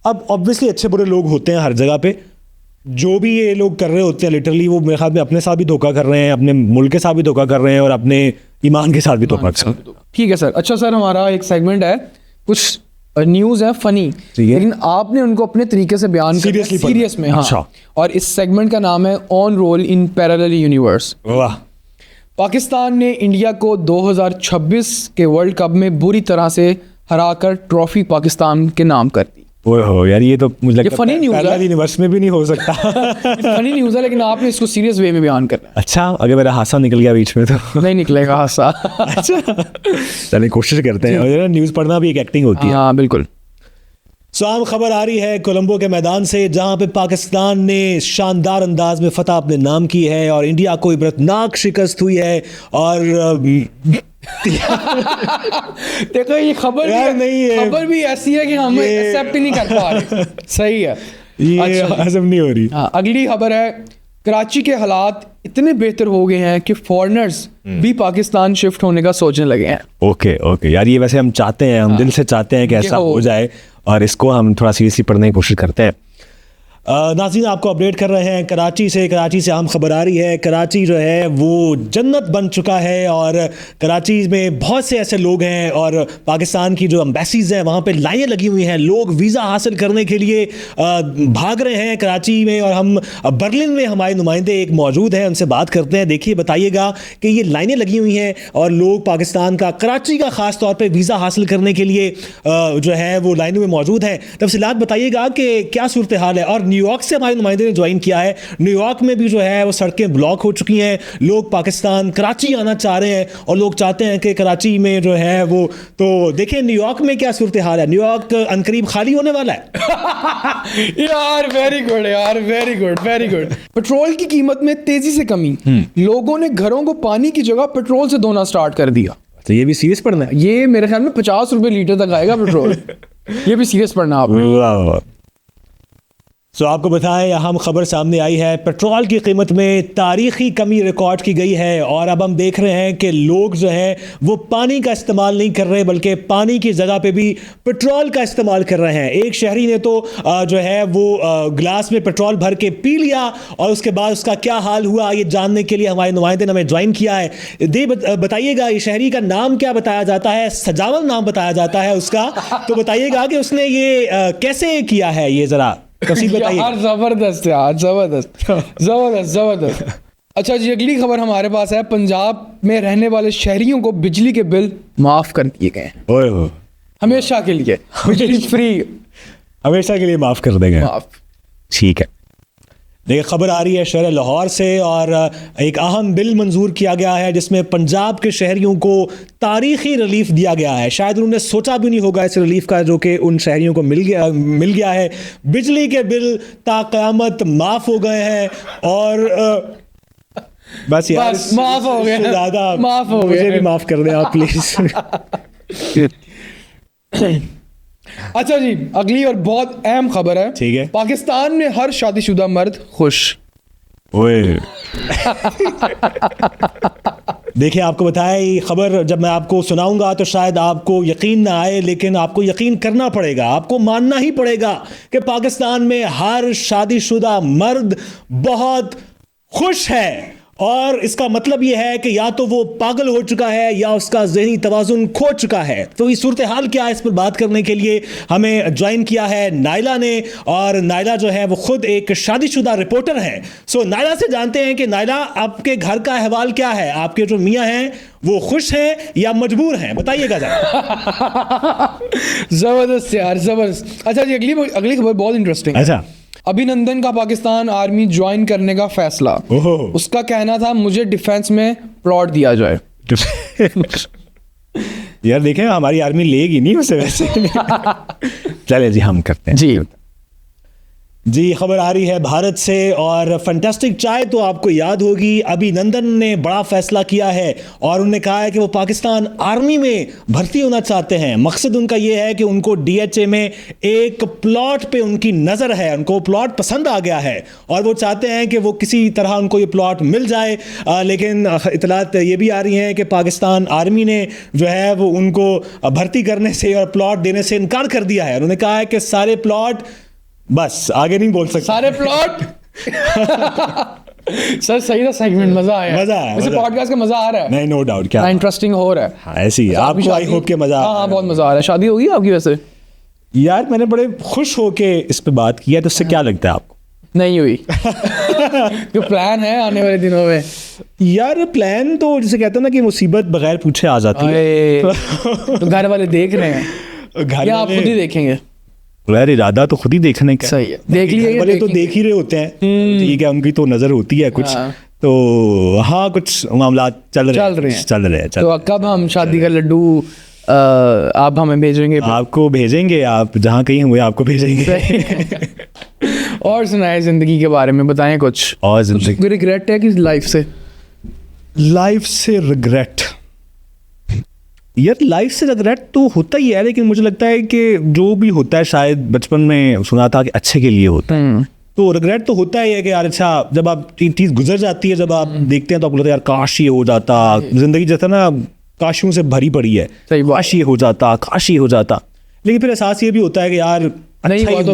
अब ऑब्वियसली अच्छे बुरे लोग होते हैं हर जगह पे, जो भी ये लोग कर रहे होते हैं लिटरली वो मेरे ख्याल में अपने साथ भी धोखा कर रहे हैं, अपने मुल्क के साथ भी धोखा कर रहे हैं और अपने ईमान के साथ भी धोखा कर रहे हैं। ठीक है सर। अच्छा सर, हमारा एक सेगमेंट है, कुछ न्यूज़ है फनी, लेकिन आपने उनको अपने तरीके से बयान किया सीरियस में। हाँ। अच्छा। और इस सेगमेंट का नाम है on role in parallel universe. वाह। पाकिस्तान ने इंडिया को 2026 के वर्ल्ड कप में बुरी तरह से हराकर ट्रॉफी पाकिस्तान के नाम कर दी। ओए हो यार, ये तो मुझे लगता है फनी न्यूज़ है, पैरेलल यूनिवर्स में भी नहीं हो सकता। फनी न्यूज़ है, लेकिन आपने इसको सीरियस वे में बयान करना है। अच्छा, अगर मेरा हादसा निकल गया बीच में तो नहीं निकलेगा हादसा। अच्छा चलिए कोशिश करते हैं। और न्यूज़ पढ़ना भी एक एक्टिंग होती है। हाँ बिल्कुल। आम खबर आ रही है कोलंबो के मैदान से, जहां पे पाकिस्तान ने शानदार अंदाज में फतह अपने नाम की है और इंडिया को इबरतनाक शिकस्त हुई है। और देखो ये खबर यार नहीं है, खबर भी ऐसी है कि हम एक्सेप्ट ही नहीं कर पा रहे। सही है, ये हजम नहीं हो रही। हाँ, अगली खबर है, कराची के हालात इतने बेहतर हो गए हैं कि फॉरेनर्स भी पाकिस्तान शिफ्ट होने का सोचने लगे हैं। ओके ओके यार, ये वैसे हम चाहते हैं, हम दिल से चाहते हैं कि ऐसा हो जाए और इसको हम थोड़ा सीरियसली पढ़ने की कोशिश करते हैं। नाज़रीन आपको अपडेट कर रहे हैं कराची से आम खबर आ रही है। कराची जो है वो जन्नत बन चुका है और कराची में बहुत से ऐसे लोग हैं और पाकिस्तान की जो एम्बेसीज़ हैं वहाँ पे लाइनें लगी हुई हैं, लोग वीज़ा हासिल करने के लिए भाग रहे हैं कराची में। और हम बर्लिन में हमारे नुमाइंदे एक मौजूद हैं, उनसे बात करते हैं। देखिए बताइएगा कि ये लाइनें लगी हुई हैं और लोग पाकिस्तान का, कराची का ख़ास तौर पर वीज़ा हासिल करने के लिए जो है वो लाइनों में मौजूद हैं। तफसीलात बताइएगा कि क्या सूरत हाल है। और न्यूयॉर्क से हमारे नुमाइंदे ने ज्वाइन किया है। न्यूयॉर्क में भी जो है वो सड़कें ब्लॉक हो चुकी हैं, लोग पाकिस्तान कराची आना चाह रहे हैं और लोग चाहते हैं कि कराची में जो है वो, तो देखिए न्यूयॉर्क में क्या सूरत हाल है। न्यूयॉर्क अनकरीब खाली होने वाला है। यार वेरी गुड यार, very good very good. Petrol की कीमत में तेजी से कमी, लोगों ने घरों को पानी की जगह पेट्रोल से धोना स्टार्ट कर दिया। तो ये भी सीरियस पढ़ना है। ये मेरे ख्याल में 50 रुपए लीटर तक आएगा पेट्रोल। ये भी सीरियस पढ़ना आपने। तो आपको बताएं अहम खबर सामने आई है, पेट्रोल की कीमत में तारीखी कमी रिकॉर्ड की गई है और अब हम देख रहे हैं कि लोग जो है वो पानी का इस्तेमाल नहीं कर रहे बल्कि पानी की जगह पे भी पेट्रोल का इस्तेमाल कर रहे हैं। एक शहरी ने तो जो है वो गिलास में पेट्रोल भर के पी लिया और उसके बाद उसका क्या हाल हुआ ये जानने के लिए हमारे नुमाइंदे ने हमें ज्वाइन किया है। बताइएगा ये शहरी का नाम क्या बताया जाता है? सजावल नाम बताया जाता है उसका। तो बताइएगा कि उसने ये कैसे किया है, ये जरा यार जबरदस्त यार, जबरदस्त जबरदस्त जबरदस्त। अच्छा जी, अगली खबर हमारे पास है, पंजाब में रहने वाले शहरियों को बिजली के बिल माफ कर दिए गए हैं। ओए हो, हमेशा के लिए बिजली फ्री, हमेशा के लिए माफ कर देंगे। माफ, ठीक है। देखिए खबर आ रही है शहर लाहौर से और एक अहम बिल मंजूर किया गया है जिसमें पंजाब के शहरियों को तारीखी रिलीफ दिया गया है। शायद उन्होंने सोचा भी नहीं होगा इस रिलीफ का जो कि उन शहरियों को मिल गया है। बिजली के बिल ताक़यामत माफ हो गए हैं और बस यार माफ हो गए, ज़्यादा माफ हो गए, मुझे भी माफ कर दें आप प्लीज। अच्छा जी, अगली और बहुत अहम खबर है। ठीक है। पाकिस्तान में हर शादीशुदा मर्द खुश। ओए देखिए आपको बताया ये खबर जब मैं आपको सुनाऊंगा तो शायद आपको यकीन ना आए, लेकिन आपको यकीन करना पड़ेगा, आपको मानना ही पड़ेगा कि पाकिस्तान में हर शादीशुदा मर्द बहुत खुश है। और इसका मतलब यह है कि या तो वो पागल हो चुका है या उसका ज़हनी तवाज़ुन खो चुका है। तो इस सूरत हाल क्या है, इस पर बात करने के लिए हमें ज्वाइन किया है नाइला ने। और नाइला जो है वो खुद एक शादीशुदा रिपोर्टर है। सो नाइला से जानते हैं कि नाइला आपके घर का अहवाल क्या है, आपके जो मियाँ हैं वो खुश हैं या मजबूर हैं, बताइएगा जरा। जबरदस्त यार, जबरदस्त। अच्छा जी, अगली खबर बहुत इंटरेस्टिंग। अच्छा, अभिनंदन का पाकिस्तान आर्मी ज्वाइन करने का फैसला। उसका कहना था मुझे डिफेंस में प्लॉट दिया जाए। यार देखें हमारी आर्मी लेगी नहीं उसे वैसे। चले जी हम करते हैं जी। जी खबर आ रही है भारत से, और फैंटास्टिक चाय तो आपको याद होगी। अभिनंदन ने बड़ा फैसला किया है और उन्होंने कहा है कि वो पाकिस्तान आर्मी में भर्ती होना चाहते हैं। मकसद उनका ये है कि उनको डीएचए में एक प्लॉट पे उनकी नज़र है, उनको प्लॉट पसंद आ गया है और वो चाहते हैं कि वो किसी तरह उनको ये प्लॉट मिल जाए। लेकिन इतलात ये भी आ रही हैं कि पाकिस्तान आर्मी ने जो है वो उनको भर्ती करने से और प्लॉट देने से इनकार कर दिया है। उन्होंने कहा है कि सारे प्लॉट, बस आगे नहीं बोल सकते, सारे प्लॉट सर सही था सेगमेंट, मजा आया वैसे पॉडकास्ट का मजा आ रहा है। नहीं, नो डाउट, क्या इंटरेस्टिंग हो रहा है। हाँ, ऐसे ही आपको आई होप के मजा। हाँ, बहुत मजा आ रहा है। शादी होगी आपकी वैसे? यार मैंने बड़े खुश होके इस पे बात किया, तो उससे क्या लगता है आपको? नहीं हुई। जो प्लान है आने वाले दिनों में? यार प्लान तो जैसे कहते हैं ना कि मुसीबत बगैर पूछे आ जाती है। तो घर वाले देख रहे हैं या आप खुद ही देखेंगे? यार इरादा तो खुद ही देखने का सही है, देख लिए वाले तो देख ही रहे होते हैं, ठीक है, उनकी तो नजर होती है कुछ। तो हाँ, कुछ मामला चल रहे हैं। तो कब हम शादी का लड्डू आप हमें भेजेंगे? आपको भेजेंगे, आप जहाँ कहीं हुए आपको भेजेंगे। और सुनाए जिंदगी के बारे में, बताएं कुछ। और जिंदगी रिग्रेट है कि लाइफ से रिग्रेट? यार लाइफ से रिग्रेट तो होता ही है, लेकिन मुझे लगता है कि जो भी होता है, शायद बचपन में सुना था कि अच्छे के लिए होता है। तो रिग्रेट तो होता ही है कि यार अच्छा, जब आप चीज़ गुजर जाती है, जब आप देखते हैं तो आपको लगता है यार काश ये हो जाता। जिंदगी जैसा ना काशियों से भरी पड़ी है, काश ये हो जाता, काश ये हो जाता। लेकिन फिर एहसास ये भी होता है कि यार नहीं हुआ तो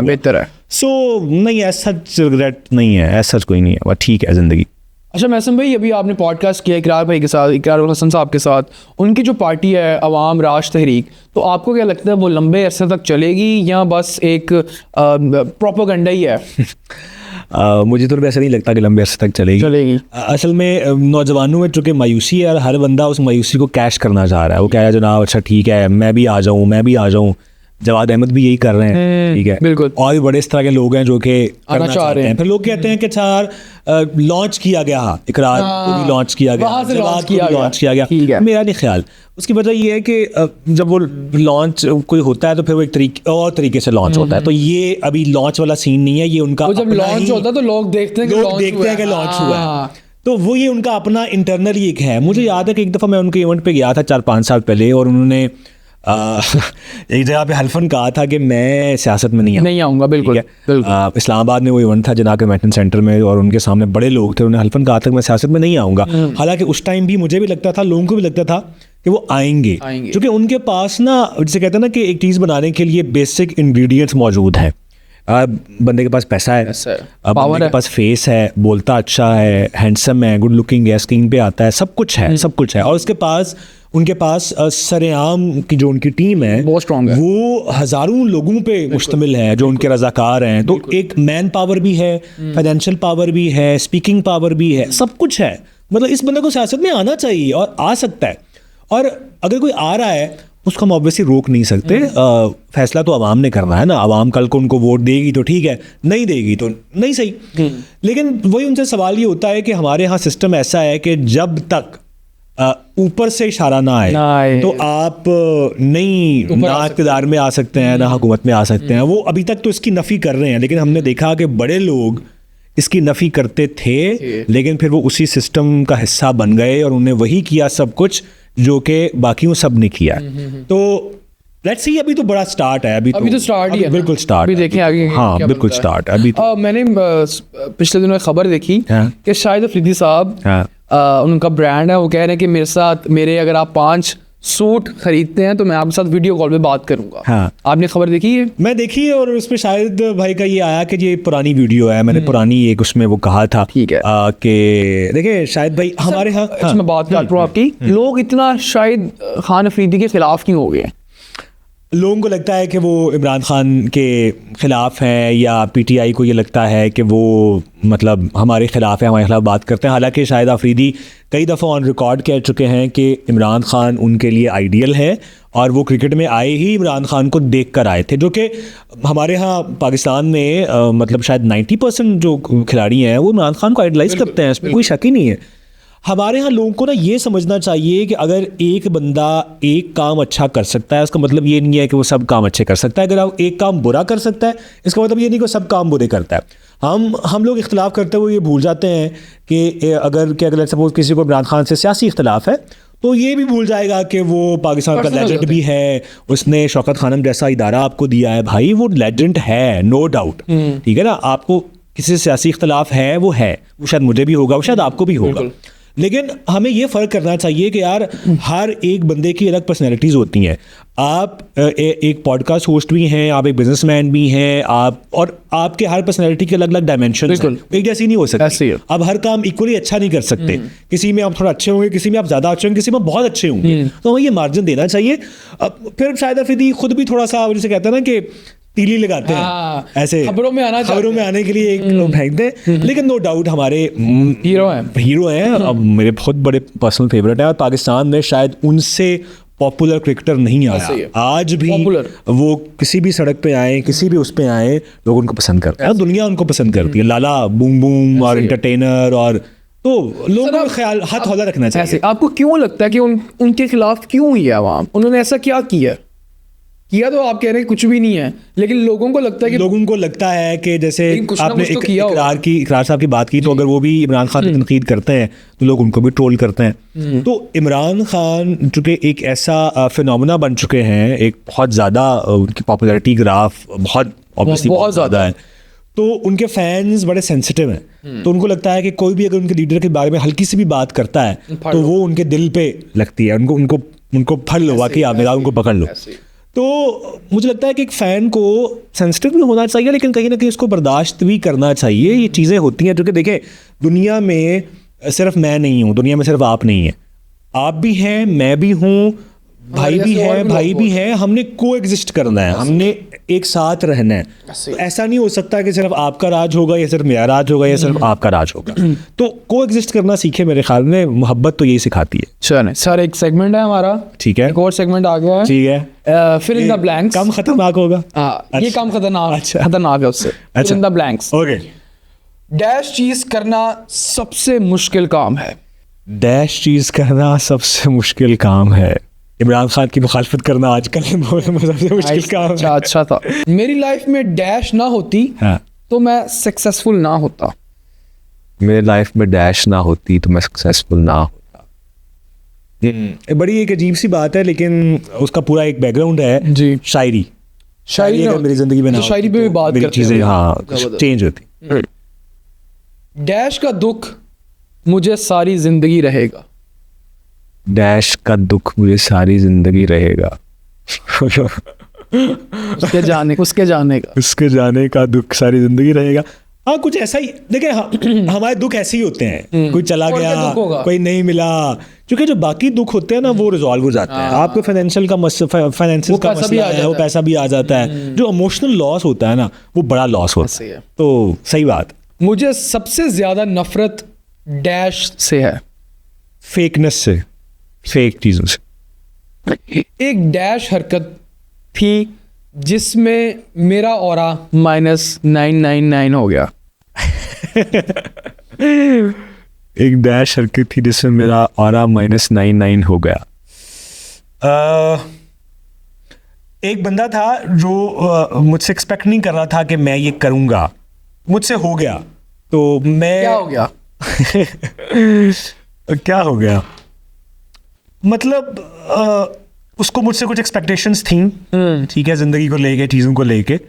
बेहतर है। सो नहीं, ऐसा रिग्रेट नहीं है, ऐसा कोई नहीं है, बस ठीक है जिंदगी। अच्छा मैसम भाई, अभी आपने पॉडकास्ट किया इकरार भाई के साथ, इकरार उल हसन साहब के साथ, उनकी जो पार्टी है अवाम राज तहरीक, तो आपको क्या लगता है वो लंबे अरसे तक चलेगी या बस एक प्रोपेगेंडा ही है? मुझे तो वैसे नहीं लगता कि लंबे अरसे तक चलेगी। असल में नौजवानों में चूँकि मायूसी है और हर बंदा उस मायूसी को कैश करना चाह रहा है। वो कह रहा है जनाब अच्छा ठीक है, मैं भी आ जाऊँ। जवाद अहमद भी यही कर रहे हैं, ठीक है, बिल्कुल। और भी बड़े इस तरह के लोग हैं जो कि करना चाहते हैं। फिर लोग कहते हैं कि चार लॉन्च किया गया, इकरार को भी लॉन्च किया गया, जवाद को भी लॉन्च किया गया। मेरा नहीं ख्याल, उसकी वजह ये है कि जब वो लॉन्च कोई होता है तो फिर वो एक तरीके से लॉन्च होता है। तो ये अभी लॉन्च वाला सीन नहीं है, ये उनका जब लॉन्च होता है तो लोग देखते हैं कि लॉन्च हुआ है, तो वो ये उनका अपना इंटरनल एक है। मुझे याद है कि एक दफ़ा मैं उनके इवेंट पे गया था 4-5 साल पहले, और उन्होंने एक जगह पे हल्फन कहा था कि मैं सियासत में नहीं आऊँगा। बिल्कुल। इस्लामाबाद में वो इवेंट था जना कन्वेंशन सेंटर में, और उनके सामने बड़े लोग थे, उन्होंने हल्फन कहा था कि मैं सियासत में नहीं आऊँगा। हालांकि उस टाइम भी मुझे भी लगता था, लोगों को भी लगता था कि वो आएंगे। क्योंकि उनके पास ना, जैसे कहते हैं ना कि एक चीज़ बनाने के लिए बेसिक इंग्रेडिएंट्स मौजूद हैं। बंदे के पास पैसा है, बंदे के पास फेस है, बोलता अच्छा है, हैंडसम है, गुड लुकिंग है, स्क्रीन पे आता है, सब कुछ है। और उनके पास सरेआम की जो उनकी टीम है बहुत स्ट्रॉन्ग है, वो हज़ारों लोगों पे मुश्तमिल है जो उनके रज़ाकार हैं। तो एक मैन पावर भी है, फाइनेंशियल पावर भी है, स्पीकिंग पावर भी है, सब कुछ है। मतलब इस बंदे को सियासत में आना चाहिए और आ सकता है। और अगर कोई आ रहा है उसको हम ऑब्वियसली रोक नहीं सकते। फैसला तो आवाम ने करना है ना। आवाम कल को उनको वोट देगी तो ठीक है, नहीं देगी तो नहीं सही। लेकिन वही उनसे सवाल ये होता है कि हमारे यहाँ सिस्टम ऐसा है कि जब तक ऊपर से इशारा ना आए तो आप नहीं ना इक़्तिदार में आ सकते हैं, ना हुकूमत में आ सकते हैं। वो अभी तक तो इसकी नफ़ी कर रहे हैं, लेकिन हमने देखा कि बड़े लोग इसकी नफ़ी करते थे, लेकिन फिर वो उसी सिस्टम का हिस्सा बन गए और उन्हें वही किया सब कुछ जो कि बाकियों सब ने किया। तो लेट्स सी, अभी तो बड़ा स्टार्ट है, अभी तो स्टार्ट ही है, बिल्कुल स्टार्ट। अभी देखें आगे। हाँ बिल्कुल स्टार्ट। अभी तो मैंने पिछले दिनों खबर देखी कि शाहिद अफरीदी साहब, उनका ब्रांड है, वो कह रहे हैं कि मेरे अगर आप 5 सूट खरीदते हैं तो मैं आपके साथ वीडियो कॉल पे बात करूंगा। हाँ। आपने खबर देखी है? मैं देखी है, और उस पर शाहिद भाई का ये आया कि ये पुरानी वीडियो है। मैंने पुरानी एक उसमें वो कहा था, ठीक है, कि देखिए शाहिद भाई हमारे यहाँ, मैं बात कर रहा हूँ आपकी, लोग इतना शाहिद खान अफरीदी के खिलाफ क्यों हो गए? लोगों को लगता है कि वो इमरान खान के ख़िलाफ़ हैं, या पीटीआई को ये लगता है कि वो मतलब हमारे ख़िलाफ़ है, हमारे ख़िलाफ़ बात करते हैं। हालांकि शाहिद अफरीदी कई दफ़ा ऑन रिकॉर्ड कह चुके हैं कि इमरान खान उनके लिए आइडियल है, और वो क्रिकेट में आए ही इमरान खान को देख कर आए थे, जो कि हमारे यहाँ पाकिस्तान में मतलब शायद 90% जो खिलाड़ी हैं वो इमरान खान को आइडलाइज़ करते हैं, इसमें कोई शक ही नहीं है। हमारे यहाँ लोगों को ना ये समझना चाहिए कि अगर एक बंदा एक काम अच्छा कर सकता है उसका मतलब ये नहीं है कि वो सब काम अच्छे कर सकता है। अगर वो एक काम बुरा कर सकता है इसका मतलब ये नहीं कि वो सब काम बुरे करता है। हम लोग इख्तलाफ करते हुए ये भूल जाते हैं कि अगर सपोज किसी को इमरान खान से सियासी इख्तलाफ है तो ये भी भूल जाएगा कि वो पाकिस्तान का लेजेंड भी है, उसने शौकत खानम जैसा इदारा आपको दिया है। भाई वो लेजेंड है, नो डाउट, ठीक है ना। आपको किसी से सियासी इख्तलाफ है, वो शायद मुझे भी होगा, वो शायद आपको भी होगा, लेकिन हमें ये फ़र्क करना चाहिए कि यार हर एक बंदे की अलग पर्सनैलिटीज़ होती हैं। आप एक पॉडकास्ट होस्ट भी हैं, आप एक बिजनेसमैन भी हैं, आप और आपके हर पर्सनैलिटी के अलग अलग डायमेंशन हैं, एक जैसी नहीं हो सकती। आप हर काम इक्वली अच्छा नहीं कर सकते। किसी में आप थोड़ा अच्छे होंगे, किसी में आप ज़्यादा अच्छे होंगे, किसी में बहुत अच्छे होंगे, तो हमें ये मार्जिन देना चाहिए। फिर शायद फिर खुद भी थोड़ा सा जैसे कहते हैं ना कि तीली लगाते हैं, ऐसे खबरों में आने के लिए एक फेंक दें। लेकिन नो डाउट हमारे हीरो हैं, अब मेरे बहुत बड़े पर्सनल फेवरेट हैं, और पाकिस्तान में शायद उनसे पॉपुलर क्रिकेटर नहीं आया आज भी। वो किसी भी सड़क पे आए, किसी भी उस पे आए, लोग उनको पसंद करते हैं, दुनिया उनको पसंद करती है। लाला बूम बूम और एंटरटेनर, और तो लोगों का ख्याल हाथ हौला रखना चाहिए। आपको क्यों लगता है कि उनके खिलाफ क्यों ही है आवाम? उन्होंने ऐसा क्या किया तो आप कह रहे हैं कुछ भी नहीं है, लेकिन लोगों को लगता है कि जैसे आपने इकरार साहब की बात की, तो अगर वो भी इमरान खान की तनकीद करते हैं तो लोग उनको भी ट्रोल करते हैं। तो इमरान खान चूँकि एक ऐसा फिनोमेना बन चुके हैं, एक बहुत ज़्यादा उनकी पॉपुलैरिटी ग्राफ बहुत ज़्यादा है, तो उनके फैंस बड़े सेंसिटिव हैं। तो उनको लगता है कि कोई भी अगर उनके लीडर के बारे में हल्की सी भी बात करता है तो वो उनके दिल पे लगती है, उनको फड़ लो, वाकई आपने कहा, उनको पकड़ लो। तो मुझे लगता है कि एक फ़ैन को सेंसिटिव भी होना चाहिए, लेकिन कहीं ना कहीं उसको बर्दाश्त भी करना चाहिए। ये चीज़ें होती हैं, जो कि देखें, दुनिया में सिर्फ मैं नहीं हूँ, दुनिया में सिर्फ आप नहीं हैं, आप भी हैं, मैं भी हूँ, भाई भी है। हमने को एग्जिस्ट करना है, हमने एक साथ रहना है। तो ऐसा नहीं हो सकता कि सिर्फ आपका राज होगा या सिर्फ मेरा राज होगा या सिर्फ आपका राज होगा। तो को एग्जिस्ट करना सीखे, मेरे ख्याल में मोहब्बत तो यही सिखाती है। चलिए सर, एक सेगमेंट है हमारा, ठीक है, एक और सेगमेंट आ गया है, ठीक है, फिल इन द ब्लैंक्स। कम खतरनाक होगा, ये कम खतरनाक है उससे। Fill in the blanks. Okay, dash चीज करना सबसे मुश्किल काम है। डैश चीज करना सबसे मुश्किल काम है। इमरान खान की मुखालफत करना आजकल सबसे मुश्किल काम है। अच्छा था। मेरी लाइफ में डैश ना होती तो मैं सक्सेसफुल ना होता। मेरी लाइफ में डैश ना होती तो मैं सक्सेसफुल ना होता। बड़ी एक अजीब सी बात है, लेकिन उसका पूरा एक बैकग्राउंड है जी। शायरी अगर मेरी जिंदगी में ना, शायरी पे भी बात करते हैं, चीजें चेंज होती। डैश का दुख मुझे सारी जिंदगी रहेगा। डैश का दुख मुझे सारी जिंदगी रहेगा। उसके जाने का दुख सारी जिंदगी रहेगा। हाँ, कुछ ऐसा ही देखिए, हमारे दुख ऐसे ही होते हैं, कोई चला गया, कोई नहीं मिला, क्योंकि जो बाकी दुख होते हैं ना वो रिजॉल्व हो जाते हैं। आपको फाइनेंशियल का मसला है, वो पैसा भी आ जाता है। जो इमोशनल लॉस होता है ना, वो बड़ा लॉस होता है। तो सही बात। मुझे सबसे ज्यादा नफरत डैश से है, फेकनेस से, फेक चीजों से। एक डैश हरकत थी जिसमें मेरा ऑरा -999 हो गया। एक डैश हरकत थी जिसमें मेरा ऑरा -99 हो गया। एक बंदा था जो मुझसे एक्सपेक्ट नहीं कर रहा था कि मैं ये करूंगा, मुझसे हो गया, तो मैं क्या हो गया? क्या हो गया मतलब उसको मुझसे कुछ एक्सपेक्टेशंस थी, ठीक है, जिंदगी को लेके, चीज़ों को लेके,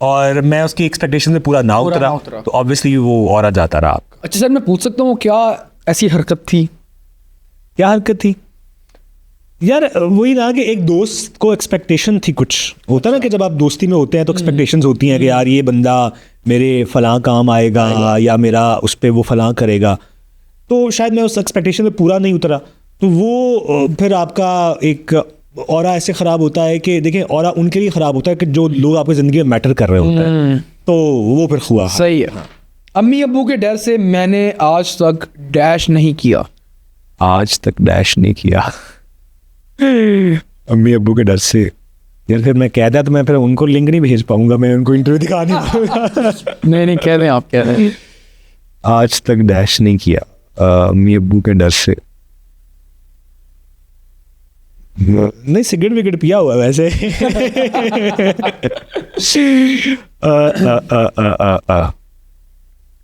और मैं उसकी एक्सपेक्टेशन में पूरा ना उतरा, तो ऑब्वियसली वो और आ जाता रहा। अच्छा सर, मैं पूछ सकता हूँ क्या ऐसी हरकत थी? क्या हरकत थी यार? वही ना कि एक दोस्त को एक्सपेक्टेशन थी, कुछ होता ना कि जब आप दोस्ती में होते हैं तो एक्सपेक्टेशंस होती हैं कि यार ये बंदा मेरे फलां काम आएगा या मेरा उस पर वो फलां करेगा, तो शायद मैं उस एक्सपेक्टेशन में पूरा नहीं उतरा, तो वो फिर आपका एक ऑरा ऐसे ख़राब होता है कि देखें, ऑरा उनके लिए ख़राब होता है कि जो लोग आपकी ज़िंदगी में मैटर कर रहे होते हैं, तो वो फिर हुआ। सही है। अम्मी अब्बू के डर से मैंने आज तक डैश नहीं किया। आज तक डैश नहीं किया। अम्मी अब्बू के डर से यार, फिर मैं कहता तो मैं फिर उनको लिंक नहीं भेज पाऊंगा, मैं उनको इंटरव्यू दिखा नहीं पाऊंगा। नहीं कह रहे हैं, आप कह रहे हैं। आज तक डैश नहीं किया। अम्मी अब्बू के डर से नहीं, सिगरेट विगरेट पिया हुआ है वैसे।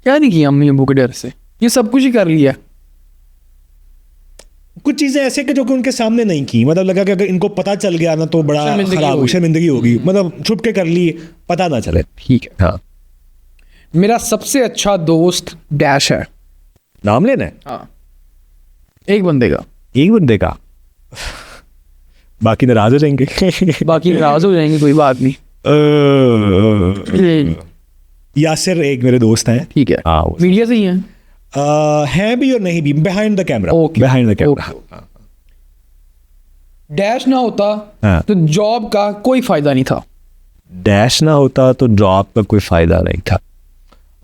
क्या नहीं किया अम्मी अब्बू के डर से? ये सब कुछ ही कर लिया। कुछ चीजें ऐसे कि जो कि उनके सामने नहीं की, मतलब लगा कि अगर इनको पता चल गया ना तो बड़ा खराब शर्मिंदगी होगी, मतलब छुप के कर ली, पता ना चले। ठीक है। हाँ, मेरा सबसे अच्छा दोस्त डैश है। नाम लेना है? हाँ, एक बंदे का। एक बंदे का? बाकी नाराज हो जाएंगे। बाकी नाराज हो जाएंगे, कोई बात नहीं। यासिर एक मेरे दोस्त हैं। ठीक है। हाँ, मीडिया से ही हैं? हैं भी और नहीं भी, behind the camera. Okay. Behind the camera. Dash ना होता हाँ। तो जॉब का कोई फायदा नहीं था। डैश ना होता तो जॉब का कोई फायदा नहीं था।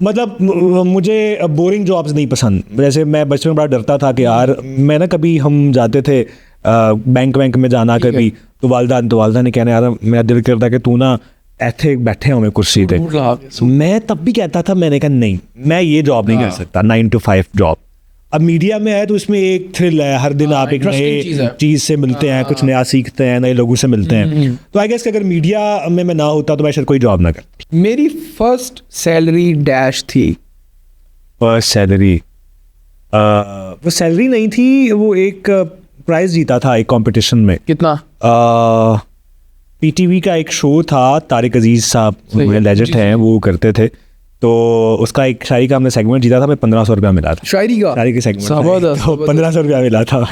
मतलब मुझे बोरिंग जॉब्स नहीं पसंद। जैसे मैं बचपन में बड़ा डरता था कि यार, मैं ना कभी हम जाते थे बैंक में जाना कभी, तो वालदा ने कहना, यार मेरा दिल करता कि तू ना ऐसे बैठे हो मैं कुर्सी पे। मैं तब भी कहता था, मैंने कहा नहीं, मैं ये जॉब नहीं कर सकता 9 to 5 जॉब। अब मीडिया में है तो इसमें एक थ्रिल है, हर दिन आप एक नए चीज़ से मिलते हैं, कुछ नया सीखते हैं, नए लोगों से मिलते हैं। तो आई गेस कि अगर मीडिया में मैं ना होता तो मैं शायद कोई जॉब ना कर। मेरी फर्स्ट सैलरी डैश थी। फर्स्ट सैलरी वो सैलरी नहीं थी, वो एक प्राइज जीता था एक कंपटीशन में। कितना? पीटीवी का एक शो था, तारिक अजीज साहब लेजेंड हैं, वो करते थे, तो उसका एक शायरी का हमने सेगमेंट जीता था, मैं 1500 रुपया मिला था। शायरी के सेगमेंट तो 1500 रुपया मिला था।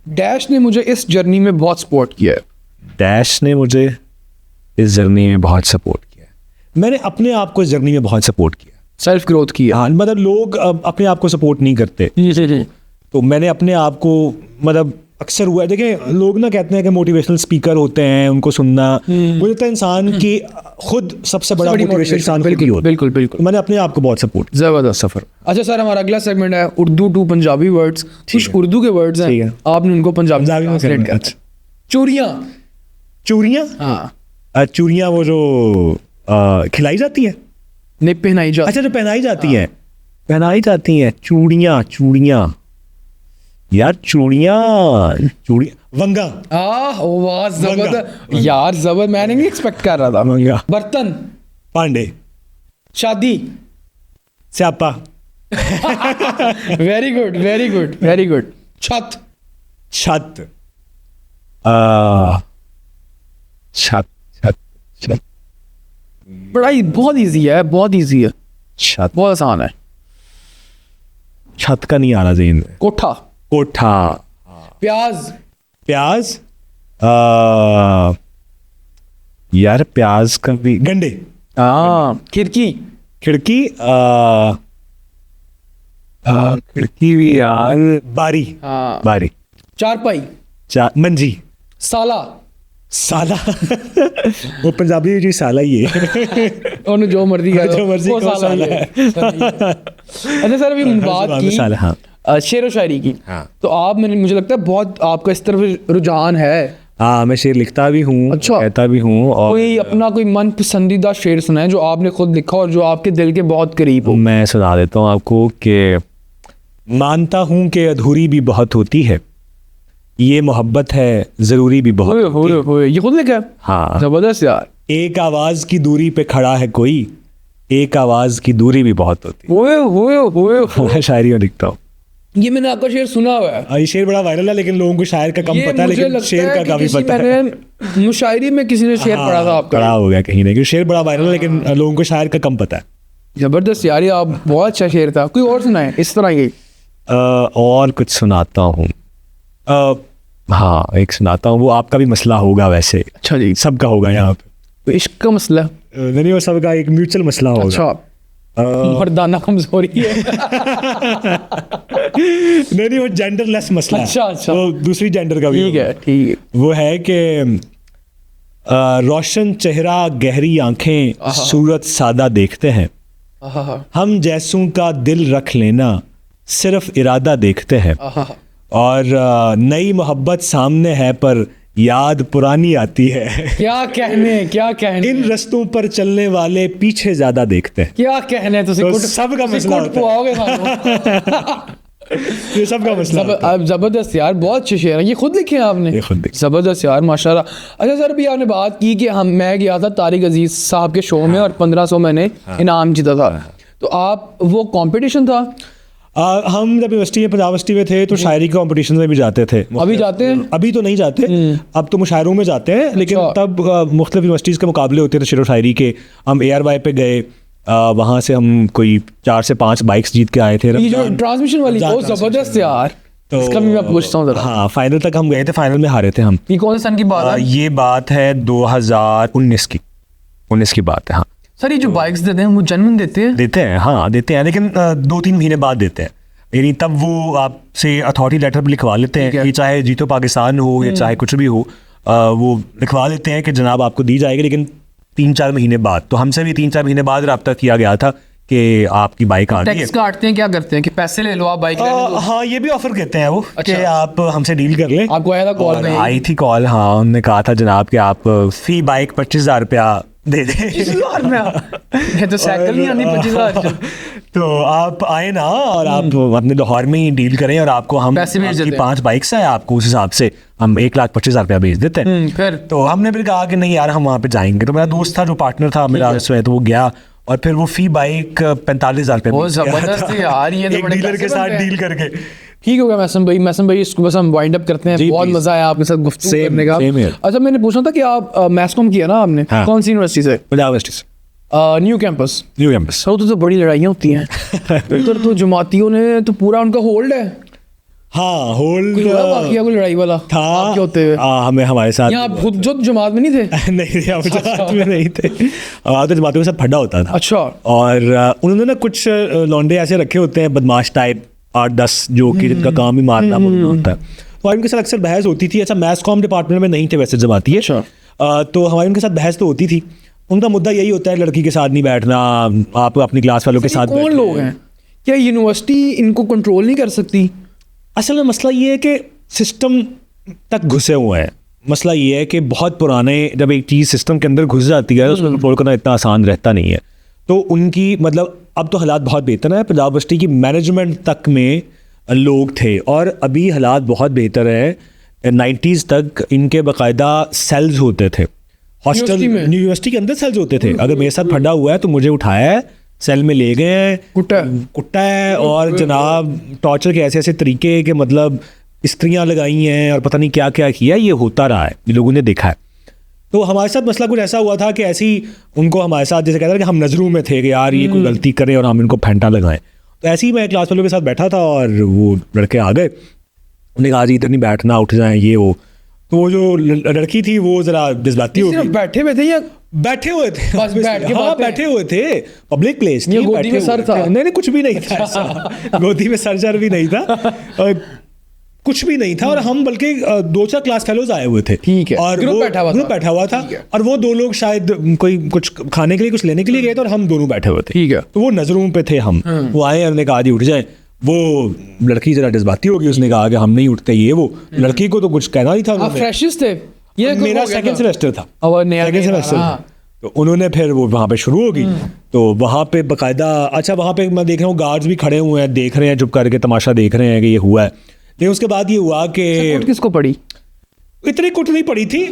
डैश ने मुझे इस जर्नी में बहुत सपोर्ट किया है। डैश ने मुझे इस जर्नी में बहुत सपोर्ट किया। मैंने अपने आप को इस जर्नी में बहुत सपोर्ट किया, सेल्फ ग्रोथ किया। हाँ, मतलब लोग अपने आप को सपोर्ट नहीं करते, तो मैंने अपने आप को, मतलब अक्सर हुआ है, देखें लोग ना कहते हैं कि मोटिवेशनल स्पीकर होते हैं, उनको सुनना, मुझे लगता है इंसान की खुद सबसे बड़ा मोटिवेशन इंसान खुद ही होता है। बिल्कुल बिल्कुल। मैंने अपने आप को बहुत सपोर्ट। जबरदस्त सफर। अच्छा सर, हमारा अगला सेगमेंट है उर्दू टू पंजाबी वर्ड्स। कुछ उर्दू के वर्ड्स हैं, आपने उनको पंजाबी में ट्रांसलेट करना है। चूड़ियाँ। चूड़ियाँ? हाँ, चूड़ियाँ वो जो खिलाई जाती है, नहीं पहनाई जाती। अच्छा, जो पहनाई जाती है, पहनाई जाती हैं। चूड़ियाँ, चूड़ियाँ यार, चूड़ियाँ वंगा। वाह जबरदस्त यार, जबर। मैंने नहीं एक्सपेक्ट कर रहा था। वंगा। बर्तन। पांडे। शादी। स्यापा। Very good very good very good. छत। छत। छत छत छत बड़ा ही बहुत इजी है, बहुत इजी है। छत बहुत आसान है। छत का नहीं आ रहा ज़हन में। कोठा। कोठा। प्याज। प्याज। यार प्याज का भी गंडे। खिड़की। खिड़की। खिड़की भी यार। बारी। बारी। चारपाई। मंजी। साला। साला। वो पंजाबी जी साला ही है। उन्हें जो मर्जी का, जो मर्जी वो साला है। अच्छा सर, अभी बात की साला, हाँ, शेर व शायरी की। हाँ। तो आप, मुझे लगता है बहुत आपका इस तरफ रुझान है। हाँ, मैं शेर लिखता भी हूँ। अच्छा। कहता भी हूँ। और कोई अपना कोई मन पसंदीदा शेर सुनाए जो आपने खुद लिखा और जो आपके दिल के बहुत करीब हो। मैं सुना देता हूँ आपको कि मानता हूँ कि अधूरी भी बहुत होती है, ये मोहब्बत है ज़रूरी भी बहुत। ये खुद लिखा है? हाँ, जबरदस्त यार। एक आवाज़ की दूरी पे खड़ा है कोई, एक आवाज़ की दूरी भी बहुत होती है। मैं शायरी में लिखता हूँ। ये मैंने आपका शेर सुना हुआ है। ये शेर बड़ा वायरल है, लेकिन लोगों को शायर का कम पता है, लेकिन शेर का काफी पता है। मुशायरी में किसी ने शेर पढ़ा था आपका, पढ़ा हो गया कहीं ना कहीं। शेर बड़ा वायरल है, लेकिन लोगों को शायर का कम पता है। जबरदस्त यार, आप बहुत अच्छा शेर था। कोई और सुनाए इस तरह ये। और कुछ सुनाता हूँ। हाँ, एक सुनाता हूँ, वो आपका भी मसला होगा वैसे। अच्छा जी। सबका होगा यहाँ पे। इश्क का मसला नहीं, वो सबका एक म्यूचुअल मसला होगा। अच्छा, मर्दाना कमजोरी है। नहीं, वो जेंडरलेस मसला है। अच्छा। वो दूसरी जेंडर का भी। ठीक है, ठीक है। वो है कि रोशन चेहरा, गहरी आंखें, सूरत सादा देखते हैं, हम जैसों का दिल रख लेना, सिर्फ इरादा देखते हैं, और नई मोहब्बत सामने है पर याद पुरानी आती है। क्या कहने इन रस्तों पर चलने वाले पीछे ज्यादा देखते हैं। क्या कहने तो सबका मसला होता है। ये सबका मसला होता है। जबरदस्त यार, बहुत अच्छे शेर हैं। ये खुद लिखे हैं आपने? ये खुद लिखे। जबरदस्त यार, माशाल्लाह। अच्छा सर, अभी आपने बात की कि मैं गया था तारिक अजीज साहब के शो में और 1500 मैंने इनाम जीता था। तो आप वो कंपटीशन था? हम जब यूनिवर्सिटी में, पंजाब यूनिवर्सिटी में थे तो शायरी के कॉम्पिटिशन में भी जाते थे। अभी जाते हैं? अभी तो नहीं जाते, अब तो मुशायरों में जाते हैं, लेकिन तब मुख्तलिफ यूनिवर्सिटीज़ के मुकाबले होते थे शेर व शायरी के। हम ARY पे गए, वहाँ से हम कोई 4 से 5 बाइक्स जीत के आए थे। ये जो ट्रांसमिशन वाली, बहुत जबरदस्त यार। तो इसका भी मैं पूछता हूँ जरा। हाँ, फाइनल तक हम गए थे, फाइनल में हारे थे हम। ये कौन से सन की बात है? ये बात है 2019 की बात है। हाँ सर, ये जो बाइक्स देते हैं वो जेन्युइन देते हैं? हाँ देते हैं, लेकिन 2-3 महीने बाद देते हैं। यानी तब वो आपसे अथॉरिटी लेटर भी लिखवा लेते हैं कि चाहे जीतो पाकिस्तान हो या चाहे कुछ भी हो, वो लिखवा लेते हैं कि जनाब आपको दी जाएगी, लेकिन 3-4 महीने बाद। तो हमसे भी 3-4 महीने बाद रब्ता किया गया था कि आपकी बाइक आ गई है। टैक्स काटते हैं, क्या करते हैं कि पैसे ले लो आप बाइक ले लो? हाँ, ये भी ऑफर करते हैं वो कि आप हमसे डील कर लें। आपको आया था कॉल? आई थी कॉल, हाँ। उन्होंने कहा था जनाब कि आप फी बाइक 25,000 रुपया दे दें। 25,000 रुपया? तो साइकिल नहीं आनी 25,000। तो आप आए ना और आप अपने लाहौर में ही डील करें और आपको हम आपकी 5 बाइक्स है, आपको उस हिसाब से हम 1,25,000 रुपया भेज देते हैं। फिर तो हमने फिर कहा कि नहीं यार, हम वहाँ पे जाएंगे। तो मेरा दोस्त था जो पार्टनर था मेरा इसमें, तो वो गया और फिर वो फी बाइक 45,000 रुपये। बहुत जबरदस्त यार, ये तो बड़े डीलर के साथ डील करके। ठीक हो गया महसन भाई, इसको बस हम वाइंड अप करते हैं। बहुत मजा आया आपके साथ गुफ्तगू करने का। अच्छा, मैंने पूछना था कि आप मैस कॉम किया ना आपने? हाँ। कौन सी यूनिवर्सिटी से? पंजाब यूनिवर्सिटी से। New campus. सर तो बड़ी लड़ाइयाँ होती हैं। तो जमातियों ने तो पूरा उनका होल्ड है। हाँ, होल्ड वाकया कोई लड़ाई वाला था होते हुए? हमें हमारे साथ यहाँ खुद जो जमात में नहीं थे? नहीं, जमात में नहीं थे। तो जमातों के साथ फड्डा होता था। अच्छा। और उन्होंने ना कुछ लौंडे ऐसे रखे होते हैं बदमाश टाइप 8-10, जो कि जिनका काम ही मारना बोलना होता है। तो उनके साथ अक्सर बहस होती थी। अच्छा, मैस कॉम डिपार्टमेंट में नहीं थे वैसे जमाती है, तो हमारे उनके साथ बहस तो होती थी। उनका मुद्दा यही होता है लड़की के साथ नहीं बैठना, आप अपनी क्लास वालों के साथ। कौन लोग हैं? क्या यूनिवर्सिटी इनको कंट्रोल नहीं कर सकती? असल में मसला ये है कि सिस्टम तक घुसे हुए हैं। मसला ये है कि बहुत पुराने, जब एक चीज़ सिस्टम के अंदर घुस जाती है तो उसको कंट्रोल करना इतना आसान रहता नहीं है। तो उनकी मतलब अब तो हालात बहुत बेहतर है। पंजाब यूनिवर्सिटी की मैनेजमेंट तक में लोग थे और अभी हालात बहुत बेहतर है। 90s तक इनके बाकायदा सेल्स होते थे हॉस्टल, यूनिवर्सिटी के अंदर सेल्स होते थे। अगर मेरे साथ फटा हुआ है तो मुझे उठाया है, सेल में ले गए हैं, कुट्टा है, और जनाब टॉर्चर के ऐसे ऐसे तरीके के, मतलब स्त्रियाँ लगाई हैं और पता नहीं क्या क्या किया। ये होता रहा है, लोगों ने देखा है। तो हमारे साथ मसला कुछ ऐसा हुआ था कि ऐसी उनको हमारे साथ जैसे कहता था कि हम नज़रों में थे कि यार ये कोई गलती करें और हम इनको फेंटा लगाएं। तो ऐसे ही मैं क्लास वालों के साथ बैठा था और वो लड़के आ गए, उन्हें कहा जी इधर नहीं बैठना, उठ जाएं ये वो। तो वो जो लड़की थी वो जरा जज्बाती हो गई। बैठे हुए थे या बैठे हुए थे? बस बैठ के हाँ, बैठे हुए थे, पब्लिक प्लेस थी। गोदी में सर था? नहीं, कुछ भी नहीं था। गोदी में सर भी नहीं था, कुछ भी नहीं था। और हम बल्कि 2-4 क्लास फेलोज आए हुए थे। ठीक है। और ग्रुप बैठा हुआ था और वो 2 लोग शायद कोई कुछ खाने के लिए, कुछ लेने के लिए गए थे और हम दोनों बैठे हुए थे। ठीक है। तो वो नजरों पे थे हम। वो आए, हमने कहा जी उठ जाए। वो लड़की जरा जज्बाती होगी, उसने कहा कि हम नहीं उठते ये वो। लड़की को तो कुछ कहना नहीं था। फ्रेशर्स थे? ये मेरा सेकंड सेमेस्टर था। Second semester. तो उन्होंने फिर वो वहाँ पे शुरू होगी। तो वहाँ पे बाकायदा, अच्छा वहाँ पे मैं देख रहा हूँ गार्ड्स भी खड़े हुए हैं, देख रहे हैं, चुप करके तमाशा देख रहे हैं कि ये हुआ है। लेकिन उसके बाद ये हुआ कि किसको पड़ी? इतनी कुट नहीं पड़ी थी,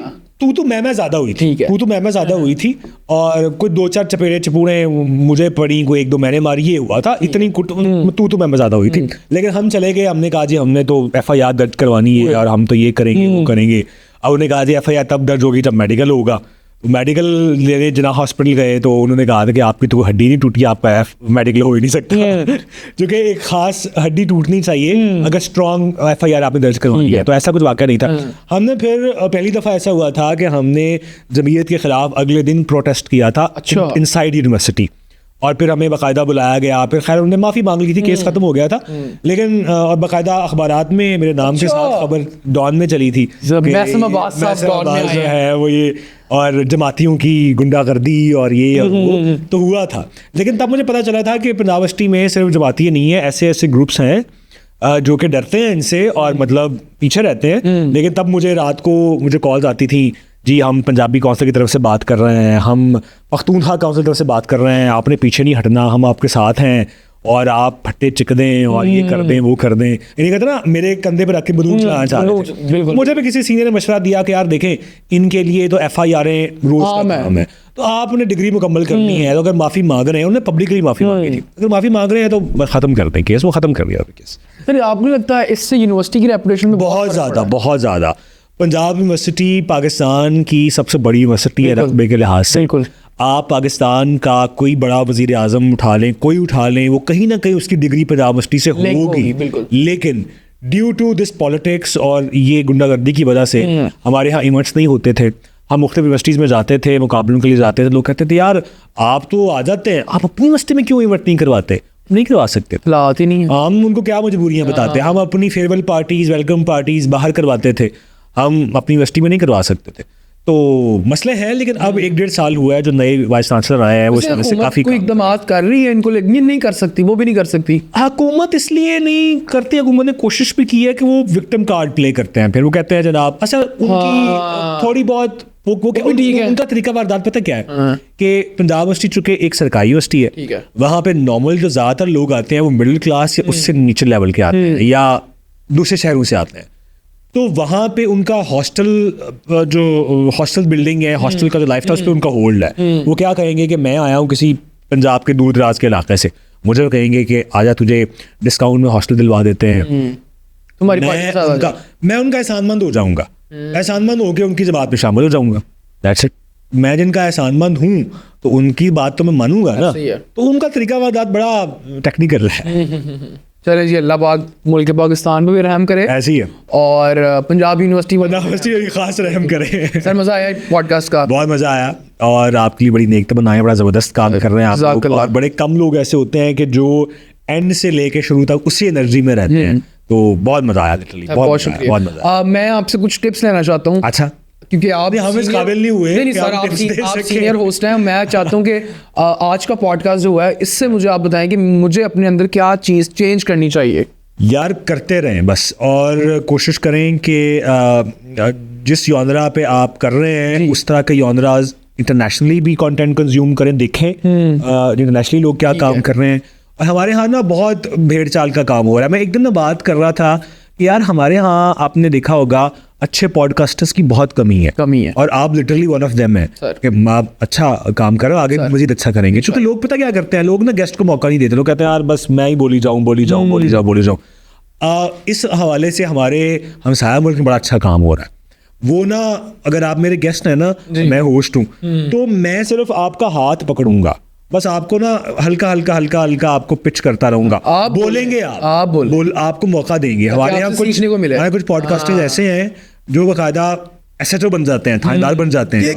तू मैं ज्यादा हुई थी। तू मैं ज्यादा हुई थी और कोई 2-4 चपेड़े चपूड़े मुझे पड़ी, कोई 1-2 मैंने मारी, ये हुआ था। इतनी कुट तू मैं ज्यादा हुई थी। लेकिन हम चले गए, हमने कहा जी हमने तो FIR दर्ज करवानी है और हम तो ये करेंगे वो करेंगे। अब उन्होंने कहा जी FIR तब दर्ज होगी जब मेडिकल होगा। मेडिकल लेने जना हॉस्पिटल गए तो उन्होंने कहा था कि आपकी तो हड्डी नहीं टूटी, आपका मेडिकल हो ही नहीं सकता। क्योंकि एक खास हड्डी टूटनी चाहिए अगर स्ट्रॉन्ग FIR आपने दर्ज करवानी है। तो ऐसा कुछ वाक़या नहीं था। हमने फिर पहली दफ़ा ऐसा हुआ था कि हमने जमीयत के ख़िलाफ़ अगले दिन प्रोटेस्ट किया था इनसाइड यूनिवर्सिटी, और फिर हमें बाकायदा बुलाया गया। फिर खैर उन्होंने माफ़ी मांग ली थी, केस ख़त्म हो गया था। लेकिन और बाकायदा अखबारात में मेरे नाम के साथ खबर डॉन में चली थी, महसन अब्बास जो है वो ये, और जमातियों की गुंडागर्दी और ये वो तो हुआ था। लेकिन तब मुझे पता चला था कि पंजाब यूनिवर्सिटी में सिर्फ जमाती नहीं है, ऐसे ऐसे ग्रुप्स हैं जो कि डरते हैं इनसे और मतलब पीछे रहते हैं। लेकिन तब मुझे रात को मुझे कॉल्स आती थी, जी हम पंजाबी काउंसिल की तरफ से बात कर रहे हैं, हम पख्तूनख्वा काउंसिल की तरफ से बात कर रहे हैं, आपने पीछे नहीं हटना, हम आपके साथ हैं और आप फट्टे चिक दें और ये कर दें वो कर दें। यानी कहते ना मेरे कंधे पर रख के बंदूक चलाना चाह रहे थे। मुझे भी किसी सीनियर ने मशवरा दिया कि यार देखें इनके लिए तो FIR रोज का काम है, तो आपने डिग्री मुकम्मल करनी है, तो अगर माफ़ी मांग रहे हैं, उन्होंने पब्लिकली माफ़ी मांगी थी, अगर माफ़ी मांग रहे हैं तो ख़त्म कर दें केस, वो ख़त्म कर दिया केस। सर आपको लगता है इससे यूनिवर्सिटी की रेपुटेशन में बहुत ज़्यादा पंजाब यूनिवर्सिटी पाकिस्तान की सबसे बड़ी यूनिवर्सिटी है रकबे के लिहाज से। बिल्कुल। आप पाकिस्तान का कोई बड़ा वजीर आजम उठा लें, कोई उठा लें, वो कहीं ना कहीं उसकी डिग्री पंजाब यूनिवर्सिटी से होगी। लेकिन ड्यू टू दिस पॉलिटिक्स और ये गुंडागर्दी की वजह से हमारे यहाँ इवेंट्स नहीं होते थे। हम मुख्तलिफ यूनिवर्सिटीज़ में जाते थे, मुकाबलों के लिए जाते थे, लोग कहते थे यार आप तो आ जाते हैं, आप अपनी यूनिवर्सिटी में क्यों इवेंट नहीं करवाते? नहीं करवा सकते, ही नहीं है। हम उनको क्या मजबूरियाँ बताते हैं। हम अपनी फेयरवेल पार्टीज़, वेलकम पार्टीज़ बाहर करवाते थे, हम अपनी यूनिवर्सिटी में नहीं करवा सकते थे। तो मसले हैं, लेकिन अब 1-1.5 साल हुआ है जो नए वाइस चांसलर आए हैं, वो इसमें से काफ़ी इकदाम कर रही है इनको, लेकिन नहीं कर सकती, वो भी नहीं कर सकती हुकूमत। इसलिए नहीं करती, हुकूमत ने कोशिश भी की है कि वो विक्टिम कार्ड प्ले करते हैं, फिर वो कहते हैं जनाब अच्छा उनकी थोड़ी बहुत वो ठीक है, उनका तरीका वारदात पता क्या है कि पंजाब यूनिवर्सिटी चूंकि एक सरकारी यूनिवर्सिटी है, वहाँ पे नॉर्मल जो ज़्यादातर लोग आते हैं वो मिडिल क्लास या उससे नीचे लेवल के आते हैं या दूसरे शहरों से आते हैं। तो वहाँ पे उनका हॉस्टल बिल्डिंग है, हॉस्टल का जो लाइफ था उस पर उनका होल्ड है। वो क्या कहेंगे कि मैं आया हूँ किसी पंजाब के दूर दराज के इलाके से, मुझे वो कहेंगे कि आजा तुझे डिस्काउंट में हॉस्टल दिलवा देते हैं, मैं उनका एहसानमंद हो जाऊँगा, एहसानमंद होकर उनकी जमात में शामिल हो जाऊँगा। That's it. मैं जिनका एहसानमंद हूँ तो उनकी बात तो मैं मानूंगा ना। तो उनका तरीका वारदात बड़ा टेक्निकल है। चले जी, अल्लाह पाक मुल्क पाकिस्तान पे भी रहम करे, ऐसी है, और पंजाब यूनिवर्सिटी खास रहम करे। सर मज़ा आया पॉडकास्ट का, बहुत मज़ा आया, और आपके लिए बड़ी नेक तमन्नाएं हैं, बड़ा ज़बरदस्त काम कर रहे हैं आप लोग, और बड़े कम लोग ऐसे होते हैं कि जो एंड से लेके शुरू तक उसी एनर्जी में रहते हैं। तो बहुत मज़ा आया, बहुत शुक्रिया। मैं आपसे कुछ टिप्स लेना चाहता हूँ, अच्छा, क्योंकि आप हम इस काबिल नहीं हुए। नहीं सर, आप सीनियर होस्ट हैं। मैं चाहता हूँ कि आज का पॉडकास्ट जो है इससे मुझे आप बताएं कि मुझे अपने अंदर क्या चीज़ चेंज करनी चाहिए। यार करते रहें बस, और कोशिश करें कि जिस यॉनरा पे आप कर रहे हैं उस तरह के यॉनराज इंटरनेशनली भी कंटेंट कंज्यूम करें, देखें इंटरनेशनली लोग क्या काम कर रहे हैं। और हमारे यहाँ ना बहुत भेड़ चाल का काम हो रहा है। मैं एक दिन ना बात कर रहा था कि यार हमारे यहाँ आपने देखा होगा अच्छे पॉडकास्टर्स की बहुत कमी है, और आप लिटरली वन ऑफ देम हैं कि आप अच्छा काम करो, आगे मजीद अच्छा करेंगे। क्योंकि लोग पता क्या करते हैं, लोग ना गेस्ट को मौका नहीं देते, लोग कहते हैं यार बस मैं ही बोली जाऊँ। इस हवाले से हमारे हमसाया मुल्क में बड़ा अच्छा काम हो रहा है। वो ना अगर आप मेरे गेस्ट हैं ना, मैं होस्ट हूँ, तो मैं सिर्फ आपका हाथ पकड़ूंगा, बस आपको ना हल्का हल्का आपको पिच करता रहूंगा, आप बोलेंगे, आप आपको मौका देंगे। हमारे यहाँ कुछ पॉडकास्टर्स ऐसे हैं जो बाकायदा SHO बन जाते हैं, थानेदार बन जाते हैं, ये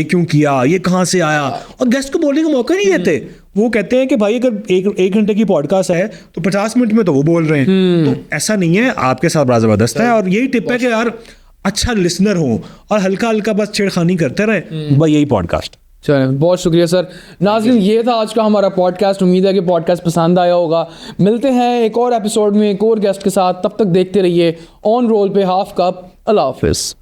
क्यों किया, ये कहाँ से आया, और गेस्ट को बोलने का मौका नहीं देते। वो कहते हैं कि भाई अगर एक घंटे की पॉडकास्ट है तो 50 मिनट में तो वो बोल रहे हैं। तो ऐसा नहीं है, आपके साथ बड़ा ज़बरदस्त है। और यही टिप है कि यार अच्छा लिसनर हो और हल्का हल्का बस छेड़खानी करते रहे, भाई यही पॉडकास्ट। चलिए, बहुत शुक्रिया सर। नाज़रीन, ये था आज का हमारा पॉडकास्ट। उम्मीद है कि पॉडकास्ट पसंद आया होगा। मिलते हैं एक और एपिसोड में एक और गेस्ट के साथ, तब तक देखते रहिए ऑन रोल पे हाफ कप। अल्लाह हाफिज़।